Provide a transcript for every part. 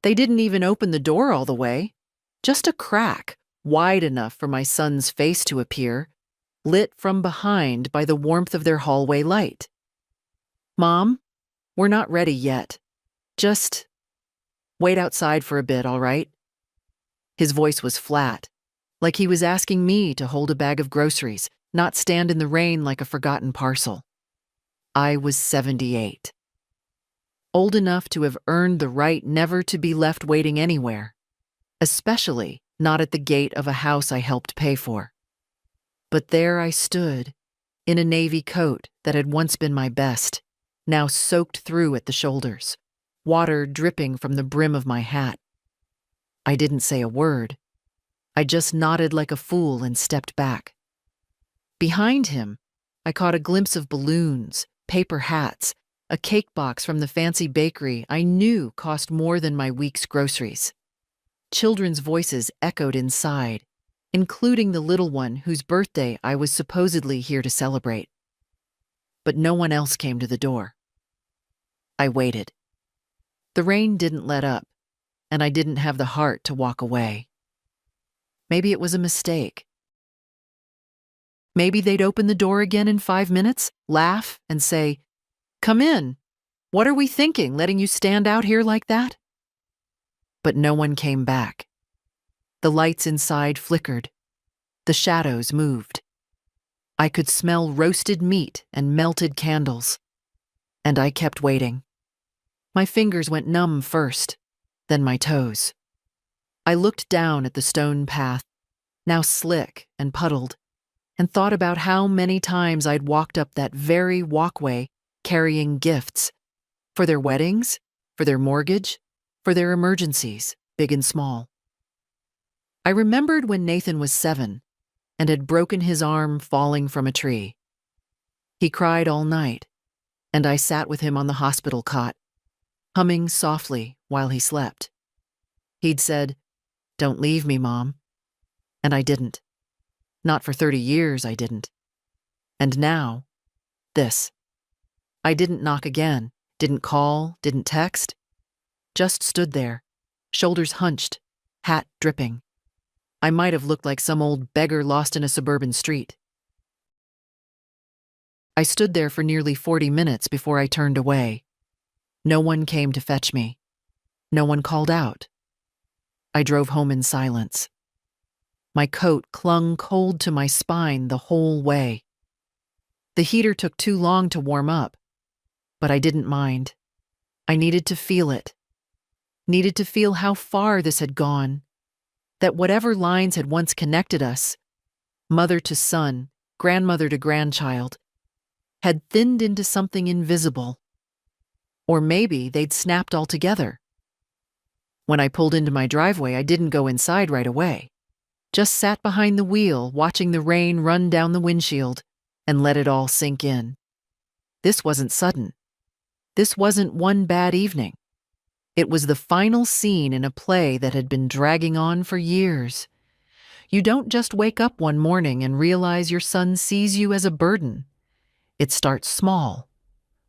They didn't even open the door all the way. Just a crack, wide enough for my son's face to appear, lit from behind by the warmth of their hallway light. "Mom, we're not ready yet. Just wait outside for a bit, all right?" His voice was flat, like he was asking me to hold a bag of groceries, not stand in the rain like a forgotten parcel. I was 78. Old enough to have earned the right never to be left waiting anywhere, especially not at the gate of a house I helped pay for. But there I stood, in a navy coat that had once been my best, now soaked through at the shoulders, water dripping from the brim of my hat. I didn't say a word. I just nodded like a fool and stepped back. Behind him, I caught a glimpse of balloons, paper hats, a cake box from the fancy bakery I knew cost more than my week's groceries. Children's voices echoed inside, including the little one whose birthday I was supposedly here to celebrate. But no one else came to the door. I waited. The rain didn't let up, and I didn't have the heart to walk away. Maybe it was a mistake. Maybe they'd open the door again in 5 minutes, laugh, and say, "Come in. What are we thinking, letting you stand out here like that?" But no one came back. The lights inside flickered. The shadows moved. I could smell roasted meat and melted candles. And I kept waiting. My fingers went numb first, then my toes. I looked down at the stone path, now slick and puddled, and thought about how many times I'd walked up that very walkway carrying gifts for their weddings, for their mortgage, for their emergencies, big and small. I remembered when Nathan was 7 and had broken his arm falling from a tree. He cried all night, and I sat with him on the hospital cot, humming softly while he slept. He'd said, "Don't leave me, Mom." And I didn't. Not for 30 years, I didn't. And now, this. I didn't knock again, didn't call, didn't text. Just stood there, shoulders hunched, hat dripping. I might have looked like some old beggar lost in a suburban street. I stood there for nearly 40 minutes before I turned away. No one came to fetch me. No one called out. I drove home in silence. My coat clung cold to my spine the whole way. The heater took too long to warm up, but I didn't mind. I needed to feel it. Needed to feel how far this had gone, that whatever lines had once connected us, mother to son, grandmother to grandchild, had thinned into something invisible. Or maybe they'd snapped altogether. When I pulled into my driveway, I didn't go inside right away. Just sat behind the wheel, watching the rain run down the windshield, and let it all sink in. This wasn't sudden. This wasn't one bad evening. It was the final scene in a play that had been dragging on for years. You don't just wake up one morning and realize your son sees you as a burden. It starts small.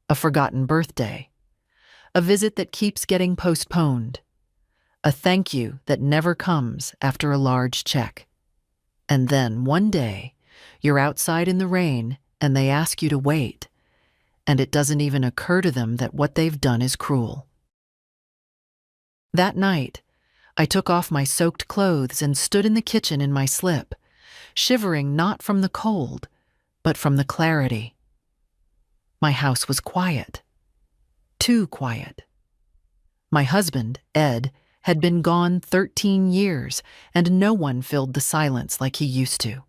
A forgotten birthday. A visit that keeps getting postponed. A thank you that never comes after a large check. And then one day, you're outside in the rain and they ask you to wait, and it doesn't even occur to them that what they've done is cruel. That night, I took off my soaked clothes and stood in the kitchen in my slip, shivering not from the cold, but from the clarity. My house was quiet. Too quiet. My husband, Ed, had been gone 13 years, and no one filled the silence like he used to.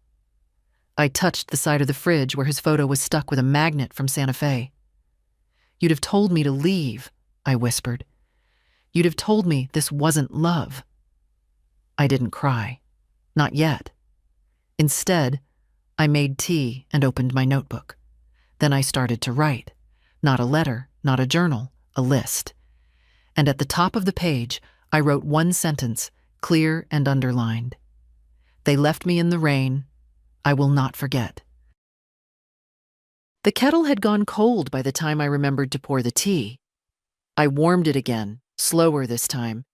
I touched the side of the fridge where his photo was stuck with a magnet from Santa Fe. "You'd have told me to leave," I whispered. "You'd have told me this wasn't love." I didn't cry. Not yet. Instead, I made tea and opened my notebook. Then I started to write. Not a letter, not a journal, a list. And at the top of the page, I wrote one sentence, clear and underlined. "They left me in the rain. I will not forget." The kettle had gone cold by the time I remembered to pour the tea. I warmed it again, slower this time,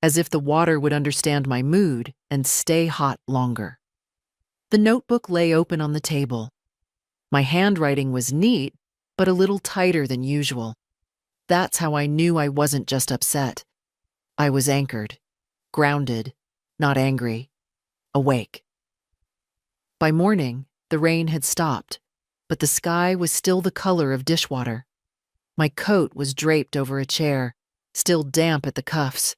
as if the water would understand my mood and stay hot longer. The notebook lay open on the table. My handwriting was neat, but a little tighter than usual. That's how I knew I wasn't just upset. I was anchored, grounded, not angry, awake. By morning, the rain had stopped, but the sky was still the color of dishwater. My coat was draped over a chair, still damp at the cuffs.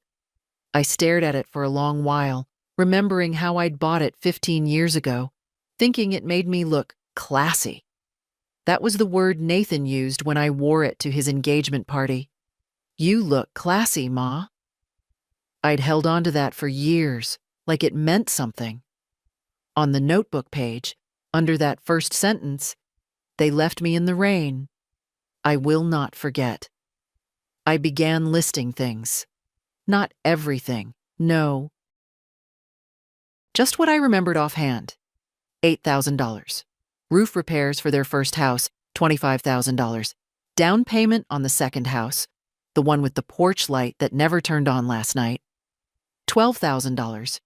I stared at it for a long while, remembering how I'd bought it 15 years ago, thinking it made me look classy. That was the word Nathan used when I wore it to his engagement party. "You look classy, Ma." I'd held on to that for years, like it meant something. On the notebook page, under that first sentence, "They left me in the rain. I will not forget." I began listing things. Not everything, no. Just what I remembered offhand. $8,000. Roof repairs for their first house, $25,000. Down payment on the second house, the one with the porch light that never turned on last night, $12,000.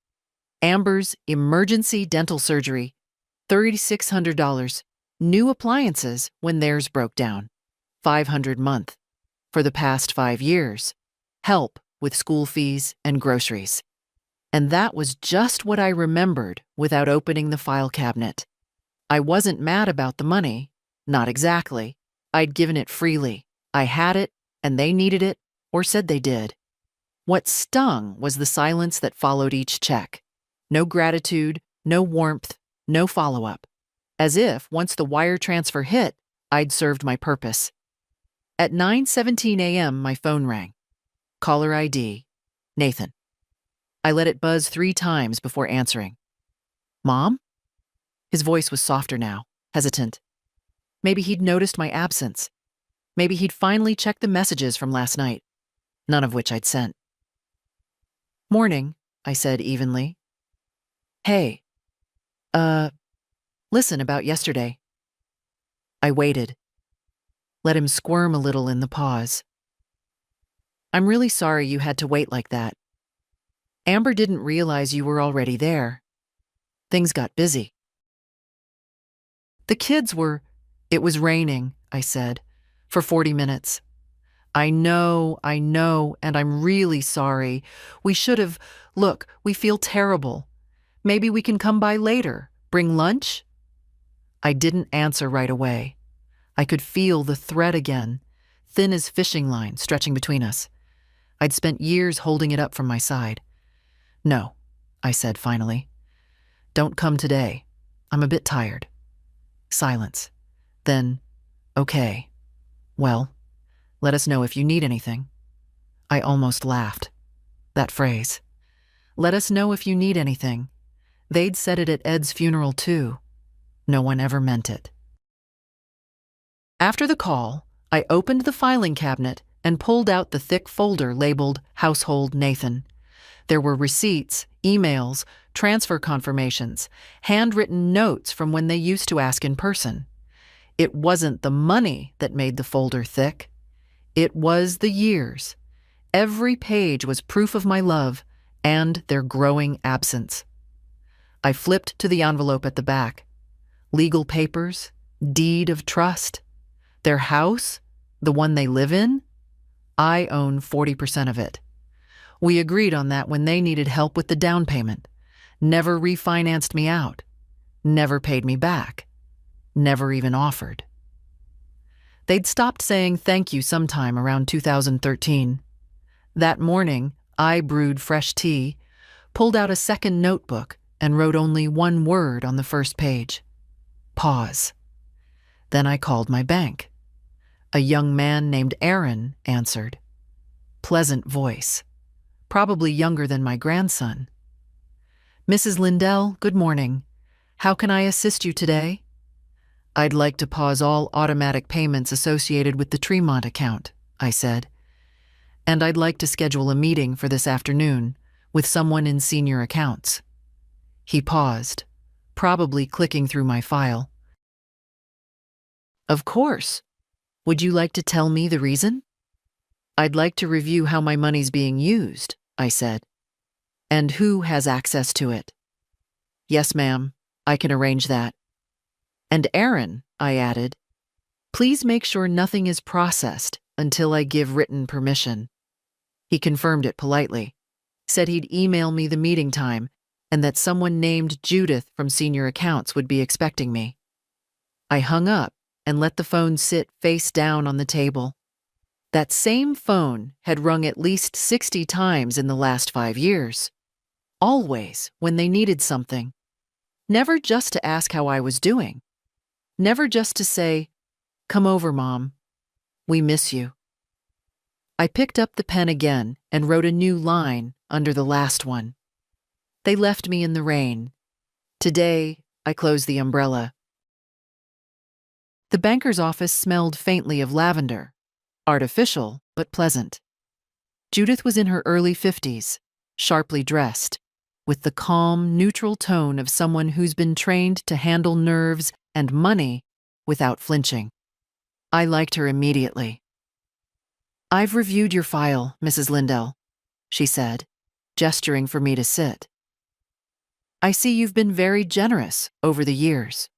Amber's emergency dental surgery, $3,600. New appliances when theirs broke down, $500 a month. For the past 5 years. Help with school fees and groceries. And that was just what I remembered without opening the file cabinet. I wasn't mad about the money. Not exactly. I'd given it freely. I had it, and they needed it, or said they did. What stung was the silence that followed each check. No gratitude, no warmth, no follow-up. As if, once the wire transfer hit, I'd served my purpose. At 9:17 a.m., my phone rang. Caller ID, Nathan. I let it buzz 3 times before answering. "Mom?" His voice was softer now, hesitant. Maybe he'd noticed my absence. Maybe he'd finally checked the messages from last night, none of which I'd sent. "Morning," I said evenly. "Hey, listen about yesterday." I waited. Let him squirm a little in the pause. "I'm really sorry you had to wait like that. Amber didn't realize you were already there. Things got busy." It was raining," I said, "for 40 minutes. I know, and I'm really sorry. We should have, look, we feel terrible. Maybe we can come by later, bring lunch?" I didn't answer right away. I could feel the thread again, thin as fishing line, stretching between us. I'd spent years holding it up from my side. "No," I said finally. "Don't come today. I'm a bit tired." Silence. Then, "Okay. Well, let us know if you need anything." I almost laughed. That phrase. Let us know if you need anything. They'd said it at Ed's funeral too. No one ever meant it. After the call, I opened the filing cabinet and pulled out the thick folder labeled Household Nathan. There were receipts, emails, transfer confirmations, handwritten notes from when they used to ask in person. It wasn't the money that made the folder thick. It was the years. Every page was proof of my love and their growing absence. I flipped to the envelope at the back. Legal papers, deed of trust. Their house, the one they live in, I own 40% of it. We agreed on that when they needed help with the down payment. Never refinanced me out. Never paid me back. Never even offered. They'd stopped saying thank you sometime around 2013. That morning, I brewed fresh tea, pulled out a second notebook, and wrote only one word on the first page. Pause. Then I called my bank. A young man named Aaron answered. Pleasant voice. Probably younger than my grandson. "Mrs. Lindell, good morning. How can I assist you today?" "I'd like to pause all automatic payments associated with the Tremont account," I said. "And I'd like to schedule a meeting for this afternoon with someone in senior accounts." He paused, probably clicking through my file. "Of course. Would you like to tell me the reason?" "I'd like to review how my money's being used," I said. And who has access to it? Yes, ma'am, I can arrange that. And Aaron, I added, please make sure nothing is processed until I give written permission. He confirmed it politely, said he'd email me the meeting time, and that someone named Judith from Senior Accounts would be expecting me. I hung up and let the phone sit face down on the table. That same phone had rung at least 60 times in the last 5 years. Always when they needed something. Never just to ask how I was doing. Never just to say, "Come over, Mom. We miss you." I picked up the pen again and wrote a new line under the last one. They left me in the rain. Today, I close the umbrella. The banker's office smelled faintly of lavender. Artificial, but pleasant. Judith was in her early 50s, sharply dressed, with the calm, neutral tone of someone who's been trained to handle nerves and money without flinching. I liked her immediately. "I've reviewed your file, Mrs. Lindell," she said, gesturing for me to sit. "I see you've been very generous over the years."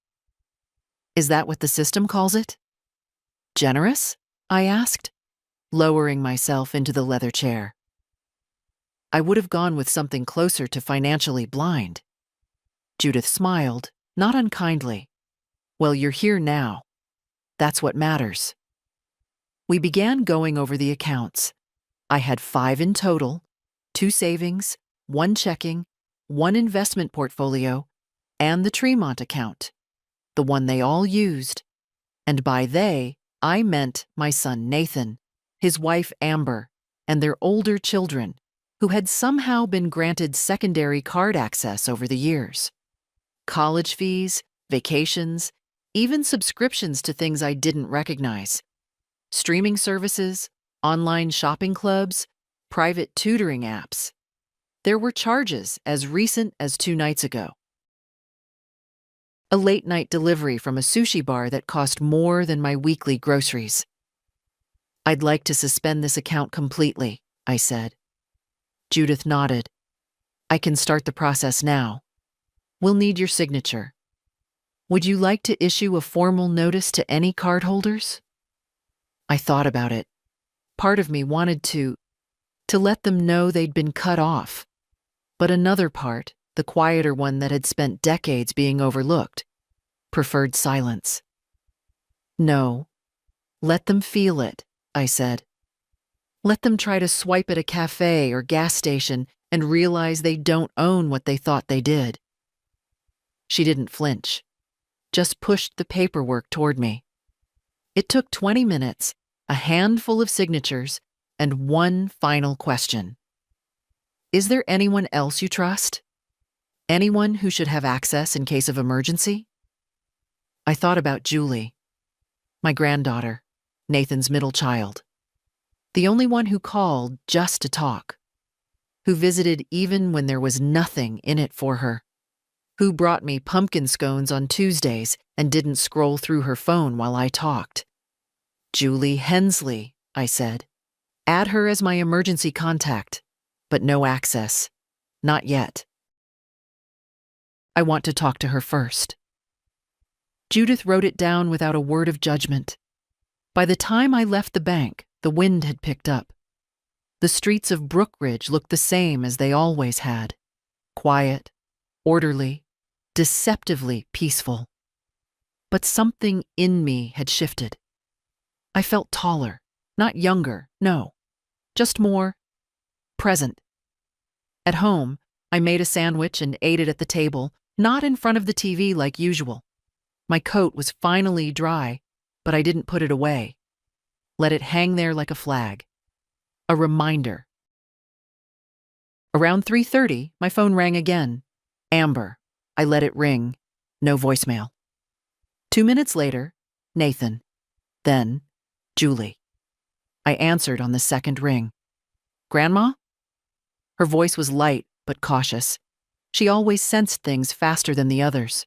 "Is that what the system calls it?" "Generous?" I asked, lowering myself into the leather chair. I would have gone with something closer to financially blind. Judith smiled, not unkindly. "Well, you're here now. That's what matters." We began going over the accounts. I had 5 in total, 2 savings, 1 checking, 1 investment portfolio, and the Tremont account, the one they all used. And by they, I meant my son Nathan, his wife Amber, and their older children, who had somehow been granted secondary card access over the years. College fees, vacations, even subscriptions to things I didn't recognize. Streaming services, online shopping clubs, private tutoring apps. There were charges as recent as 2 nights ago. A late-night delivery from a sushi bar that cost more than my weekly groceries. "I'd like to suspend this account completely," I said. Judith nodded. "I can start the process now. We'll need your signature. Would you like to issue a formal notice to any cardholders?" I thought about it. Part of me wanted to let them know they'd been cut off. But another part, the quieter one that had spent decades being overlooked, preferred silence. "No. Let them feel it," I said. "Let them try to swipe at a cafe or gas station and realize they don't own what they thought they did." She didn't flinch, just pushed the paperwork toward me. It took 20 minutes, a handful of signatures, and one final question. "Is there anyone else you trust? Anyone who should have access in case of emergency?" I thought about Julie, my granddaughter, Nathan's middle child. The only one who called just to talk. Who visited even when there was nothing in it for her. Who brought me pumpkin scones on Tuesdays and didn't scroll through her phone while I talked. "Julie Hensley," I said. "Add her as my emergency contact, but no access. Not yet. I want to talk to her first." Judith wrote it down without a word of judgment. By the time I left the bank, the wind had picked up. The streets of Brookridge looked the same as they always had. Quiet, orderly, deceptively peaceful. But something in me had shifted. I felt taller, not younger, no, just more present. At home, I made a sandwich and ate it at the table, not in front of the TV like usual. My coat was finally dry, but I didn't put it away. Let it hang there like a flag. A reminder. Around 3:30, my phone rang again. Amber. I let it ring. No voicemail. 2 minutes later, Nathan. Then, Julie. I answered on the second ring. "Grandma?" Her voice was light but cautious. She always sensed things faster than the others.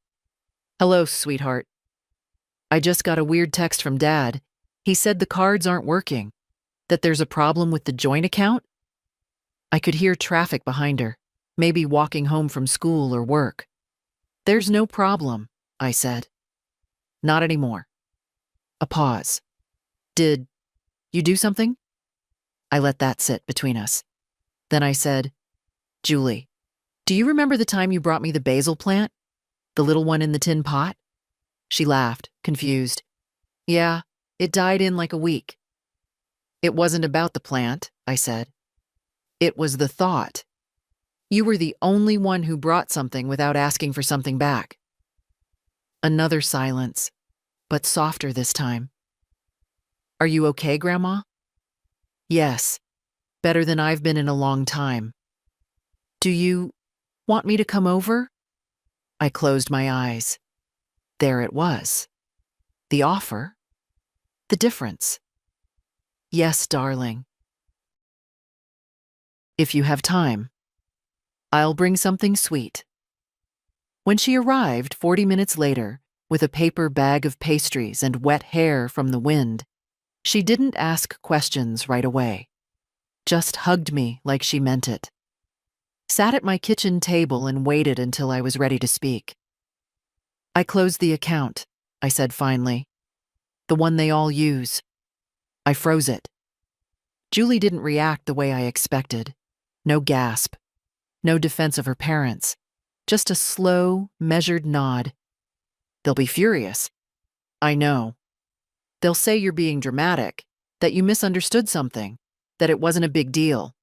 "Hello, sweetheart. I just got a weird text from Dad. He said the cards aren't working, that there's a problem with the joint account." I could hear traffic behind her. Maybe walking home from school or work. There's no problem, I said. Not anymore. A pause. Did you do something? I let that sit between us. Then I said, Julie, do you remember the time you brought me the basil plant? The little one in the tin pot? She laughed, confused. Yeah, it died in like a week. It wasn't about the plant, I said. It was the thought. You were the only one who brought something without asking for something back. Another silence, but softer this time. Are you okay, Grandma? Yes, better than I've been in a long time. Do you want me to come over? I closed my eyes. There it was. The offer. The difference. Yes, darling. If you have time. I'll bring something sweet. When she arrived 40 minutes later, with a paper bag of pastries and wet hair from the wind, she didn't ask questions right away. Just hugged me like she meant it. Sat at my kitchen table and waited until I was ready to speak. I closed the account, I said finally. The one they all use. I froze it. Julie didn't react the way I expected. No gasp. No defense of her parents. Just a slow, measured nod. They'll be furious. I know. They'll say you're being dramatic, that you misunderstood something, that it wasn't a big deal.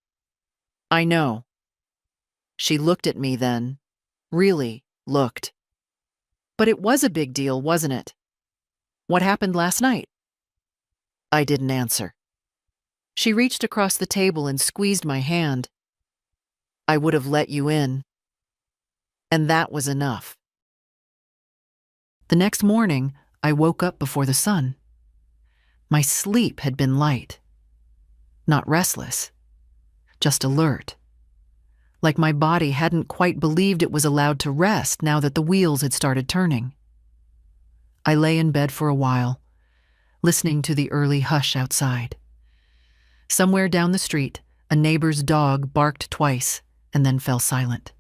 I know. She looked at me then. Really looked. But it was a big deal, wasn't it? What happened last night? I didn't answer. She reached across the table and squeezed my hand. I would have let you in. And that was enough. The next morning, I woke up before the sun. My sleep had been light. Not restless, just alert. Like my body hadn't quite believed it was allowed to rest now that the wheels had started turning. I lay in bed for a while, listening to the early hush outside. Somewhere down the street, a neighbor's dog barked twice and then fell silent.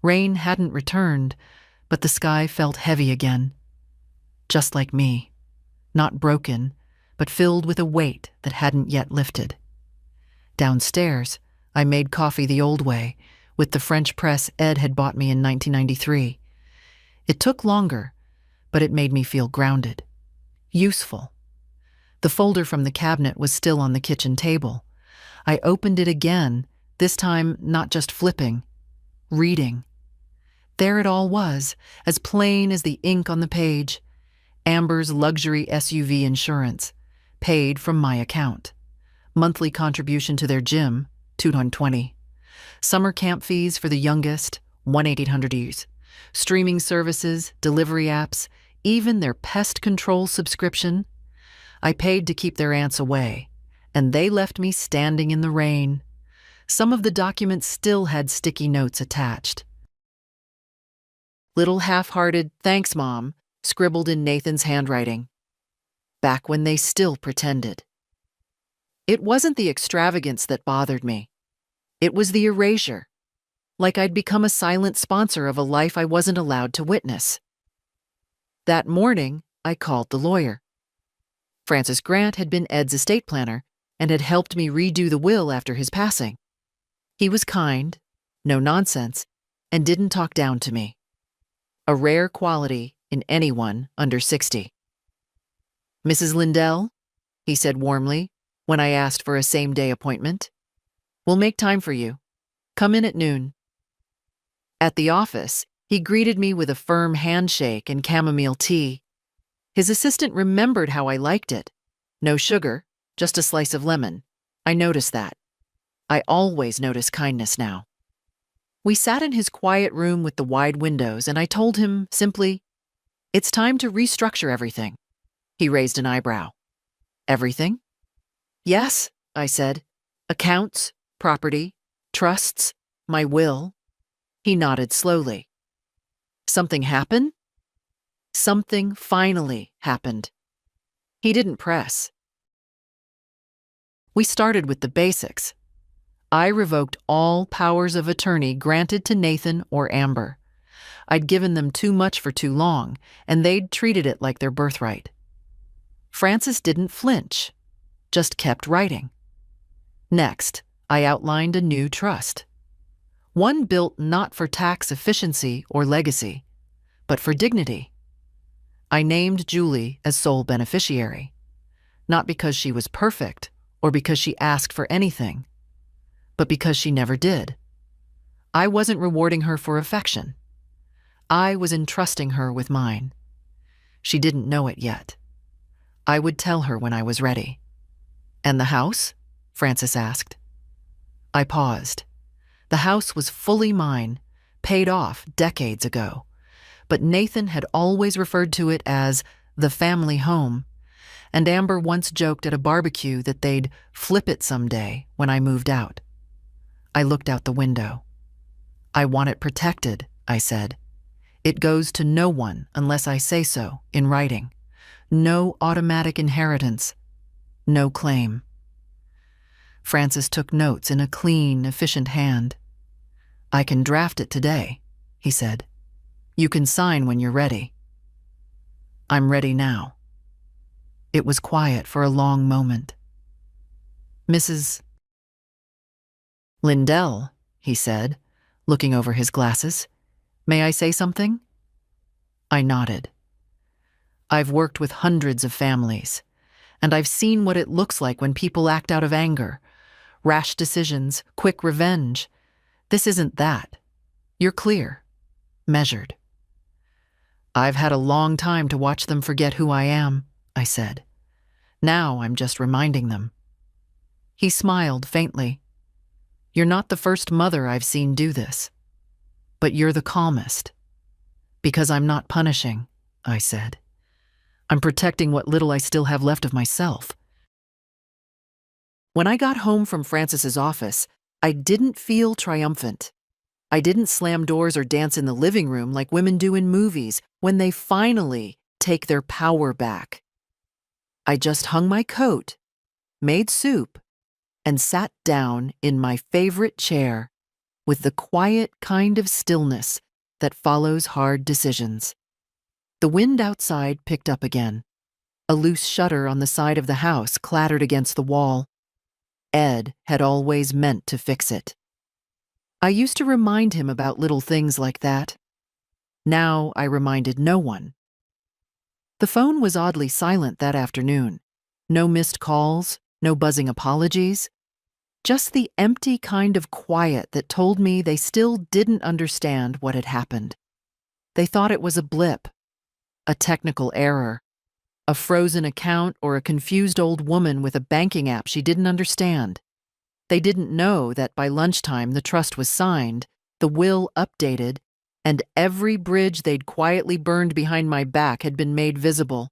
Rain hadn't returned, but the sky felt heavy again. Just like me, not broken, but filled with a weight that hadn't yet lifted. Downstairs, I made coffee the old way, with the French press Ed had bought me in 1993. It took longer, but it made me feel grounded. Useful. The folder from the cabinet was still on the kitchen table. I opened it again, this time not just flipping, reading. There it all was, as plain as the ink on the page. Amber's luxury SUV insurance, paid from my account. Monthly contribution to their gym, $220. Summer camp fees for the youngest, $1,800. Streaming services, delivery apps, even their pest control subscription. I paid to keep their aunts away, and they left me standing in the rain. Some of the documents still had sticky notes attached. Little half-hearted "Thanks, Mom," scribbled in Nathan's handwriting. Back when they still pretended. It wasn't the extravagance that bothered me. It was the erasure. Like I'd become a silent sponsor of a life I wasn't allowed to witness. That morning, I called the lawyer. Francis Grant had been Ed's estate planner and had helped me redo the will after his passing. He was kind, no nonsense, and didn't talk down to me. A rare quality in anyone under 60. Mrs. Lindell, he said warmly when I asked for a same-day appointment. We'll make time for you. Come in at noon. At the office, he greeted me with a firm handshake and chamomile tea. His assistant remembered how I liked it. No sugar, just a slice of lemon. I noticed that. I always notice kindness now. We sat in his quiet room with the wide windows, and I told him simply, "It's time to restructure everything." He raised an eyebrow. "Everything?" "Yes," I said. "Accounts, property, trusts, my will." He nodded slowly. "Something happened?" Something finally happened. He didn't press. We started with the basics. I revoked all powers of attorney granted to Nathan or Amber. I'd given them too much for too long, and they'd treated it like their birthright. Frances didn't flinch, just kept writing. Next, I outlined a new trust. One built not for tax efficiency or legacy, but for dignity. I named Julie as sole beneficiary, not because she was perfect or because she asked for anything, but because she never did. I wasn't rewarding her for affection. I was entrusting her with mine. She didn't know it yet. I would tell her when I was ready. "And the house?" Frances asked. I paused. The house was fully mine, paid off decades ago, but Nathan had always referred to it as the family home, and Amber once joked at a barbecue that they'd flip it someday when I moved out. I looked out the window. "I want it protected," I said. "It goes to no one unless I say so in writing. No automatic inheritance. No claim." Frances took notes in a clean, efficient hand. "I can draft it today," he said. "You can sign when you're ready." "I'm ready now." It was quiet for a long moment. "Mrs. Lindell," he said, looking over his glasses. "May I say something?" I nodded. "I've worked with hundreds of families, and I've seen what it looks like when people act out of anger. Rash decisions, quick revenge. This isn't that. You're clear, measured." "I've had a long time to watch them forget who I am," I said. "Now I'm just reminding them." He smiled faintly. "You're not the first mother I've seen do this. But you're the calmest." "Because I'm not punishing," I said. "I'm protecting what little I still have left of myself." When I got home from Frances's office, I didn't feel triumphant. I didn't slam doors or dance in the living room like women do in movies when they finally take their power back. I just hung my coat, made soup, and sat down in my favorite chair with the quiet kind of stillness that follows hard decisions. The wind outside picked up again. A loose shutter on the side of the house clattered against the wall. Ed had always meant to fix it. I used to remind him about little things like that. Now I reminded no one. The phone was oddly silent that afternoon. No missed calls, no buzzing apologies. Just the empty kind of quiet that told me they still didn't understand what had happened. They thought it was a blip, a technical error, a frozen account, or a confused old woman with a banking app she didn't understand. They didn't know that by lunchtime the trust was signed, the will updated, and every bridge they'd quietly burned behind my back had been made visible.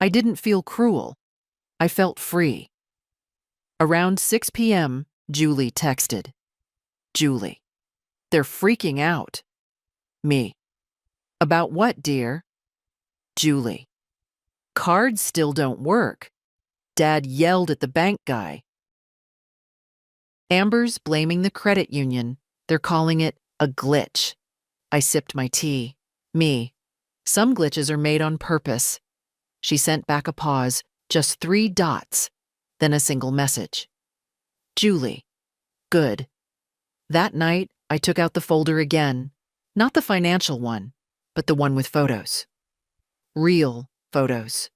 I didn't feel cruel. I felt free. Around 6 p.m., Julie texted. "Julie, they're freaking out." Me. "About what, dear?" Julie. "Cards still don't work. Dad yelled at the bank guy." Amber's blaming the credit union. They're calling it a glitch. I sipped my tea. Me. "Some glitches are made on purpose." She sent back a pause, just 3 dots, then a single message. Julie. "Good." That night, I took out the folder again. Not the financial one, but the one with photos. Real photos.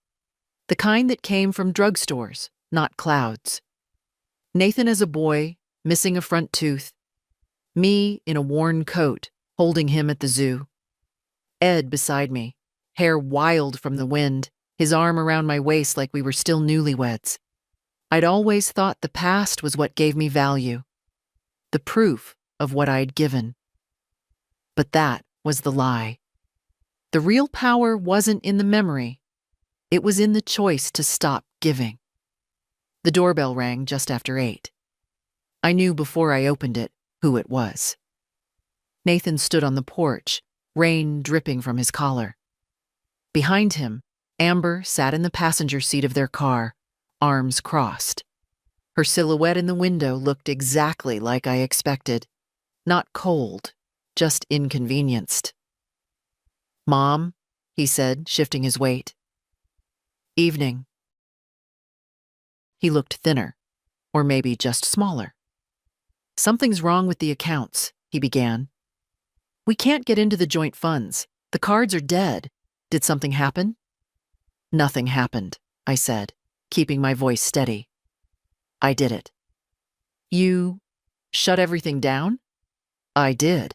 The kind that came from drugstores, not clouds. Nathan as a boy, missing a front tooth. Me in a worn coat, holding him at the zoo. Ed beside me, hair wild from the wind, his arm around my waist like we were still newlyweds. I'd always thought the past was what gave me value, the proof of what I'd given. But that was the lie. The real power wasn't in the memory. It was in the choice to stop giving. The doorbell rang just after 8. I knew before I opened it who it was. Nathan stood on the porch, rain dripping from his collar. Behind him, Amber sat in the passenger seat of their car, arms crossed. Her silhouette in the window looked exactly like I expected. Not cold, just inconvenienced. "Mom," he said, shifting his weight. "Evening." He looked thinner, or maybe just smaller. "Something's wrong with the accounts," he began. "We can't get into the joint funds. The cards are dead. Did something happen?" "Nothing happened," I said, keeping my voice steady. "I did it." "You shut everything down?" "I did."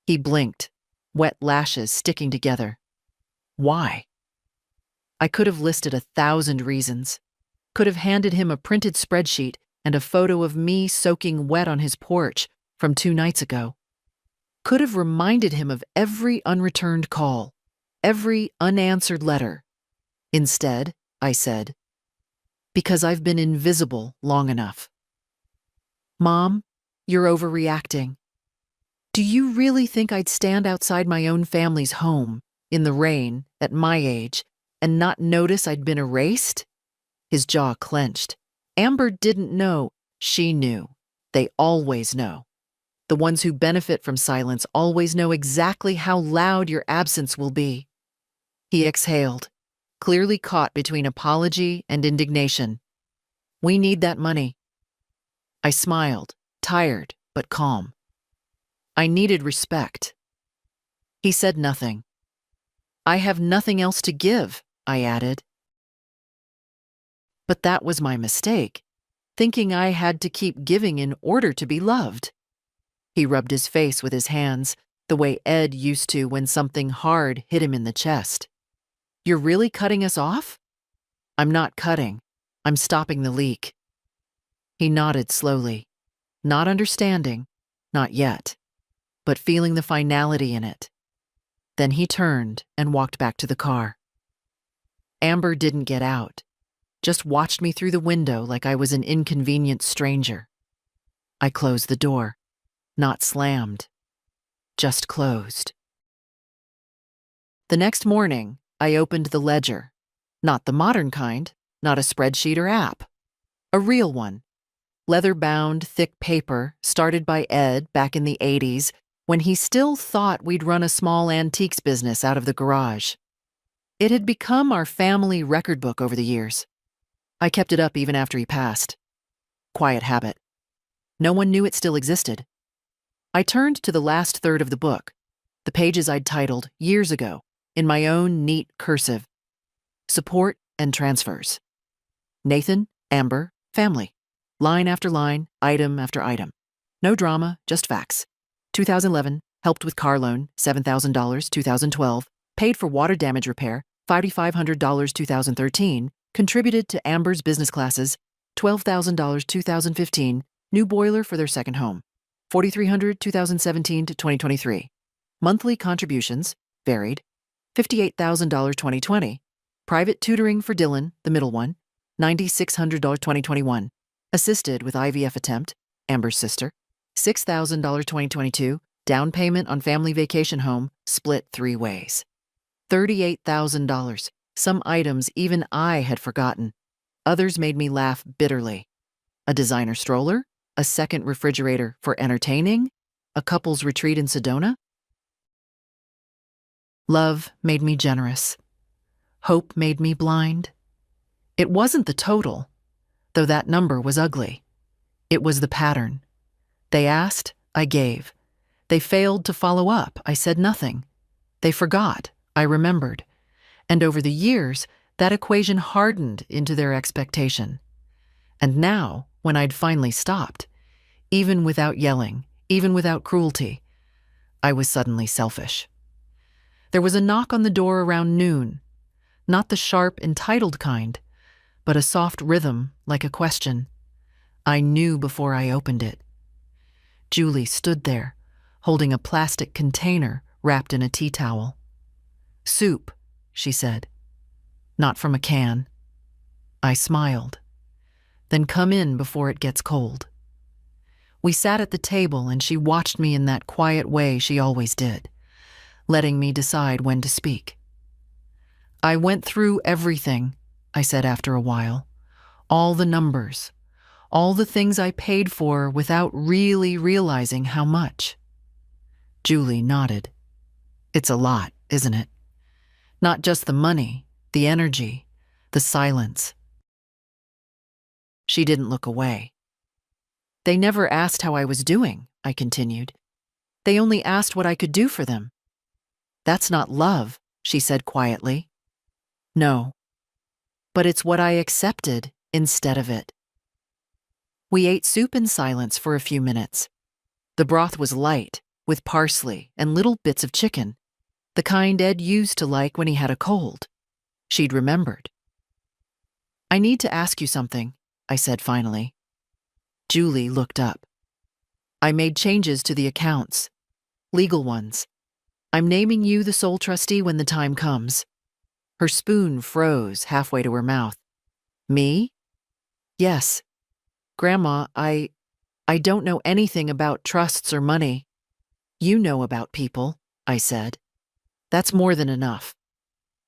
He blinked, wet lashes sticking together. "Why?" I could have listed 1,000 reasons. Could have handed him a printed spreadsheet and a photo of me soaking wet on his porch from 2 nights ago. Could have reminded him of every unreturned call, every unanswered letter. Instead, I said, "Because I've been invisible long enough." "Mom, you're overreacting. Do you really think I'd stand outside my own family's home, in the rain, at my age, and not notice I'd been erased?" His jaw clenched. Amber didn't know. She knew. They always know. The ones who benefit from silence always know exactly how loud your absence will be. He exhaled, clearly caught between apology and indignation. "We need that money." I smiled, tired but calm. I needed respect. He said nothing. "I have nothing else to give," I added. But that was my mistake, thinking I had to keep giving in order to be loved. He rubbed his face with his hands, the way Ed used to when something hard hit him in the chest. "You're really cutting us off?" "I'm not cutting. I'm stopping the leak." He nodded slowly, not understanding, not yet, but feeling the finality in it. Then he turned and walked back to the car. Amber didn't get out, just watched me through the window like I was an inconvenient stranger. I closed the door, not slammed, just closed. The next morning, I opened the ledger. Not the modern kind, not a spreadsheet or app. A real one. Leather-bound, thick paper, started by Ed back in the 80s, when he still thought we'd run a small antiques business out of the garage. It had become our family record book over the years. I kept it up even after he passed. Quiet habit. No one knew it still existed. I turned to the last third of the book, the pages I'd titled years ago, in my own neat cursive. Support and transfers. Nathan, Amber, family. Line after line, item after item. No drama, just facts. 2011, helped with car loan, $7,000, 2012, paid for water damage repair, $5,500, 2013, contributed to Amber's business classes, $12,000, 2015, new boiler for their second home, $4,300, 2017 to 2023. Monthly contributions, varied, $58,000, 2020, private tutoring for Dylan, the middle one, $9,600, 2021. Assisted with IVF attempt, Amber's sister, $6,000, 2022, down payment on family vacation home, split 3 ways. $38,000, some items even I had forgotten. Others made me laugh bitterly. A designer stroller, a second refrigerator for entertaining, a couple's retreat in Sedona. Love made me generous. Hope made me blind. It wasn't the total, though that number was ugly. It was the pattern. They asked, I gave. They failed to follow up, I said nothing. They forgot, I remembered. And over the years, that equation hardened into their expectation. And now, when I'd finally stopped, even without yelling, even without cruelty, I was suddenly selfish. There was a knock on the door around noon, not the sharp, entitled kind, but a soft rhythm like a question. I knew before I opened it. Julie stood there, holding a plastic container wrapped in a tea towel. "Soup," she said. "Not from a can." I smiled. "Then come in before it gets cold." We sat at the table and she watched me in that quiet way she always did, letting me decide when to speak. "I went through everything," I said after a while. "All the numbers, All the things I paid for without really realizing how much. Julie nodded. It's a lot, isn't it? Not just the money, the energy, the silence. She didn't look away. They never asked how I was doing, I continued. They only asked what I could do for them. That's not love, she said quietly. No. But it's what I accepted instead of it. We ate soup in silence for a few minutes. The broth was light, with parsley and little bits of chicken, the kind Ed used to like when he had a cold. She'd remembered. I need to ask you something, I said finally. Julie looked up. I made changes to the accounts. Legal ones. I'm naming you the sole trustee when the time comes. Her spoon froze halfway to her mouth. Me? Yes. Grandma, I don't know anything about trusts or money. You know about people, I said. That's more than enough.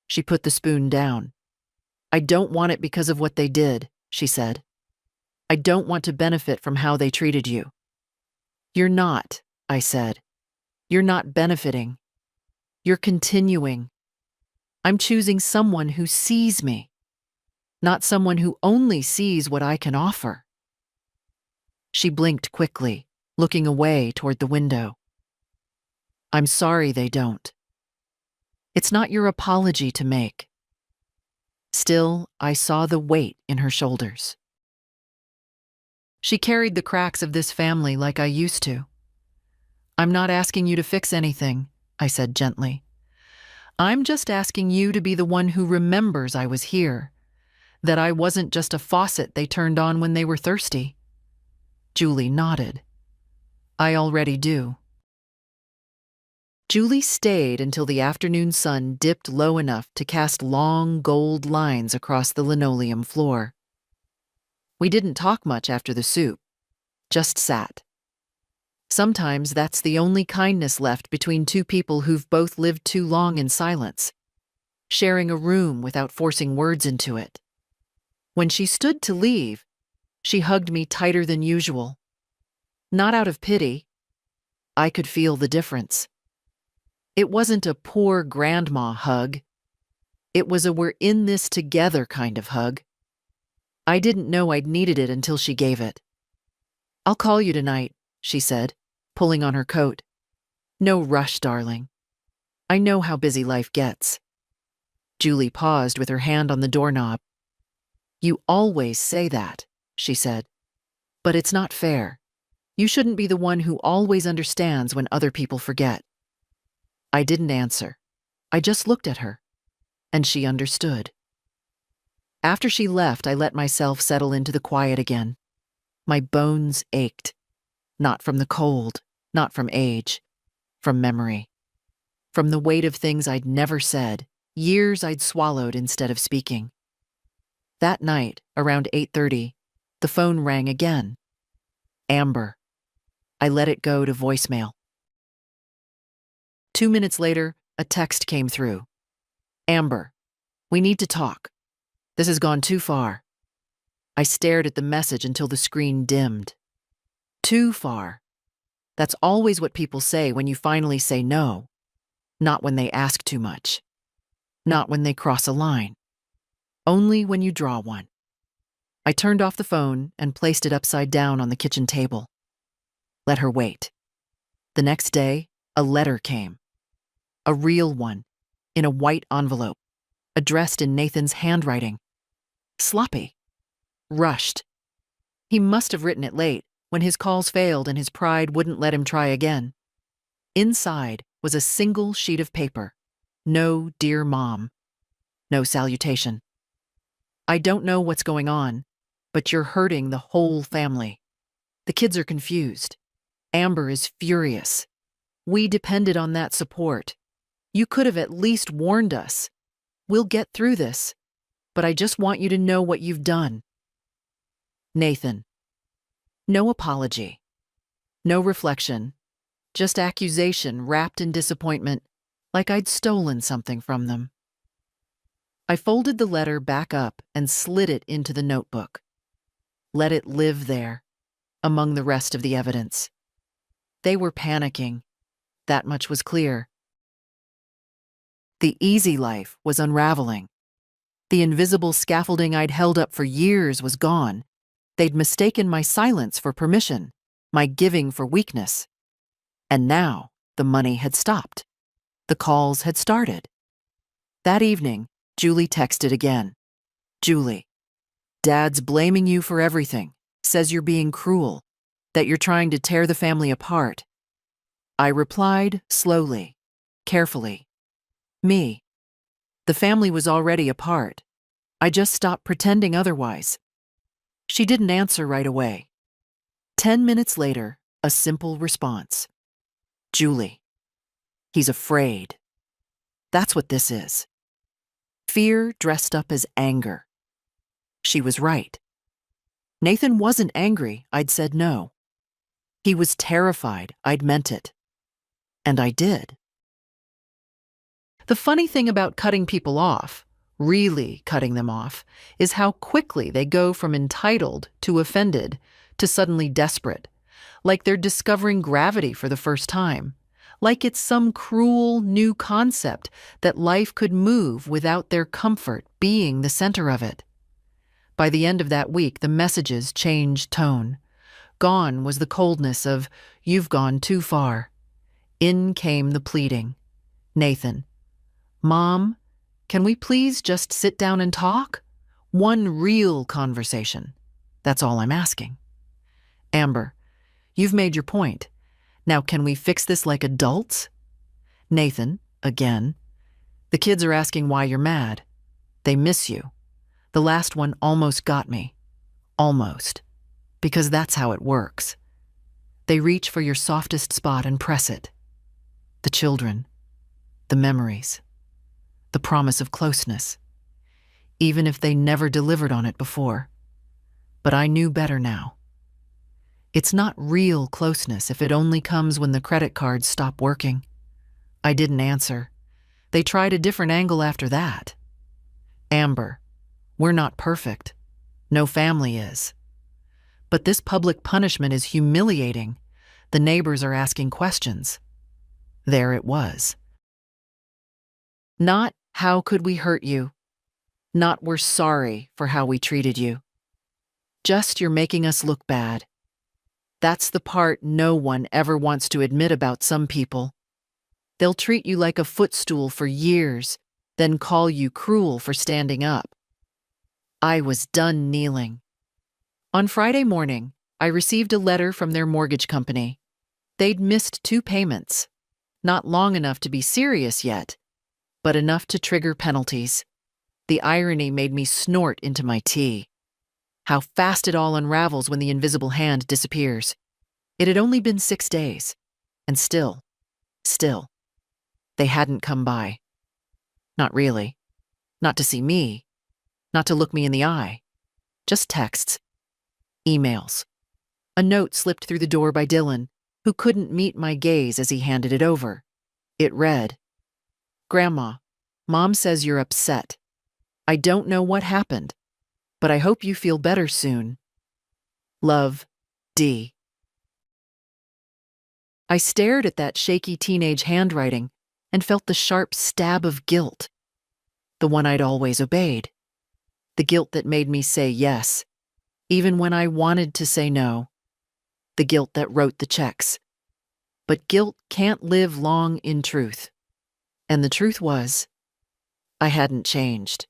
She put the spoon down. I don't want it because of what they did, she said. I don't want to benefit from how they treated you. You're not, I said. You're not benefiting. You're continuing. I'm choosing someone who sees me, not someone who only sees what I can offer. She blinked quickly, looking away toward the window. I'm sorry they don't. It's not your apology to make. Still, I saw the weight in her shoulders. She carried the cracks of this family like I used to. I'm not asking you to fix anything, I said gently. I'm just asking you to be the one who remembers I was here, that I wasn't just a faucet they turned on when they were thirsty. Julie nodded. I already do. Julie stayed until the afternoon sun dipped low enough to cast long gold lines across the linoleum floor. We didn't talk much after the soup, just sat. Sometimes that's the only kindness left between two people who've both lived too long in silence, sharing a room without forcing words into it. When she stood to leave, she hugged me tighter than usual. Not out of pity. I could feel the difference. It wasn't a poor grandma hug. It was a we're in this together kind of hug. I didn't know I'd needed it until she gave it. I'll call you tonight, she said, pulling on her coat. No rush, darling. I know how busy life gets. Julie paused with her hand on the doorknob. You always say that, she said. But it's not fair. You shouldn't be the one who always understands when other people forget. I didn't answer. I just looked at her. And she understood. After she left, I let myself settle into the quiet again. My bones ached. Not from the cold, not from age, from memory. From the weight of things I'd never said, years I'd swallowed instead of speaking. That night, around 8:30, the phone rang again. Amber. I let it go to voicemail. 2 minutes later, a text came through. Amber, we need to talk. This has gone too far. I stared at the message until the screen dimmed. Too far. That's always what people say when you finally say no. Not when they ask too much. Not when they cross a line. Only when you draw one. I turned off the phone and placed it upside down on the kitchen table. Let her wait. The next day, a letter came. A real one, in a white envelope, addressed in Nathan's handwriting. Sloppy. Rushed. He must have written it late, when his calls failed and his pride wouldn't let him try again. Inside was a single sheet of paper. No dear mom. No salutation. I don't know what's going on, but you're hurting the whole family. The kids are confused. Amber is furious. We depended on that support. You could have at least warned us. We'll get through this, but I just want you to know what you've done. Nathan. No apology. No reflection. Just accusation wrapped in disappointment, like I'd stolen something from them. I folded the letter back up and slid it into the notebook. let it live there, among the rest of the evidence. They were panicking. That much was clear. The easy life was unraveling. The invisible scaffolding I'd held up for years was gone. They'd mistaken my silence for permission, my giving for weakness. And now the money had stopped. The calls had started. That evening, Julie texted again. Julie, Dad's blaming you for everything, says you're being cruel, that you're trying to tear the family apart. I replied slowly, carefully. Me. The family was already apart. I just stopped pretending otherwise. She didn't answer right away. 10 minutes later, a simple response. Julie, he's afraid. That's what this is. Fear dressed up as anger. She was right. Nathan wasn't angry, I'd said no. He was terrified, I'd meant it. And I did. The funny thing about cutting people off, really cutting them off, is how quickly they go from entitled to offended to suddenly desperate, like they're discovering gravity for the first time, like it's some cruel new concept that life could move without their comfort being the center of it. By the end of that week, the messages changed tone. Gone was the coldness of, "You've gone too far." In came the pleading. Nathan, "Mom, can we please just sit down and talk? One real conversation. That's all I'm asking." Amber, "You've made your point. Now can we fix this like adults?" Nathan, again, "The kids are asking why you're mad. They miss you. The last one almost got me. Almost. Because that's how it works. They reach for your softest spot and press it. The children. The memories. The promise of closeness. Even if they never delivered on it before. But I knew better now. It's not real closeness if it only comes when the credit cards stop working." I didn't answer. They tried a different angle after that. "Amber, we're not perfect. No family is. But this public punishment is humiliating. The neighbors are asking questions." There it was. Not, "How could we hurt you?" Not, "We're sorry for how we treated you." Just, "You're making us look bad." That's the part no one ever wants to admit about some people. They'll treat you like a footstool for years, then call you cruel for standing up. I was done kneeling. On Friday morning, I received a letter from their mortgage company. They'd missed 2 payments. Not long enough to be serious yet, but enough to trigger penalties. The irony made me snort into my tea. How fast it all unravels when the invisible hand disappears. It had only been 6 days, and still, they hadn't come by. Not really. Not to see me. Not to look me in the eye. Just texts. Emails. A note slipped through the door by Dylan, who couldn't meet my gaze as he handed it over. It read, "Grandma, Mom says you're upset. I don't know what happened, but I hope you feel better soon. Love, D." I stared at that shaky teenage handwriting and felt the sharp stab of guilt. The one I'd always obeyed. The guilt that made me say yes, even when I wanted to say no. The guilt that wrote the checks. But guilt can't live long in truth. And the truth was, I hadn't changed.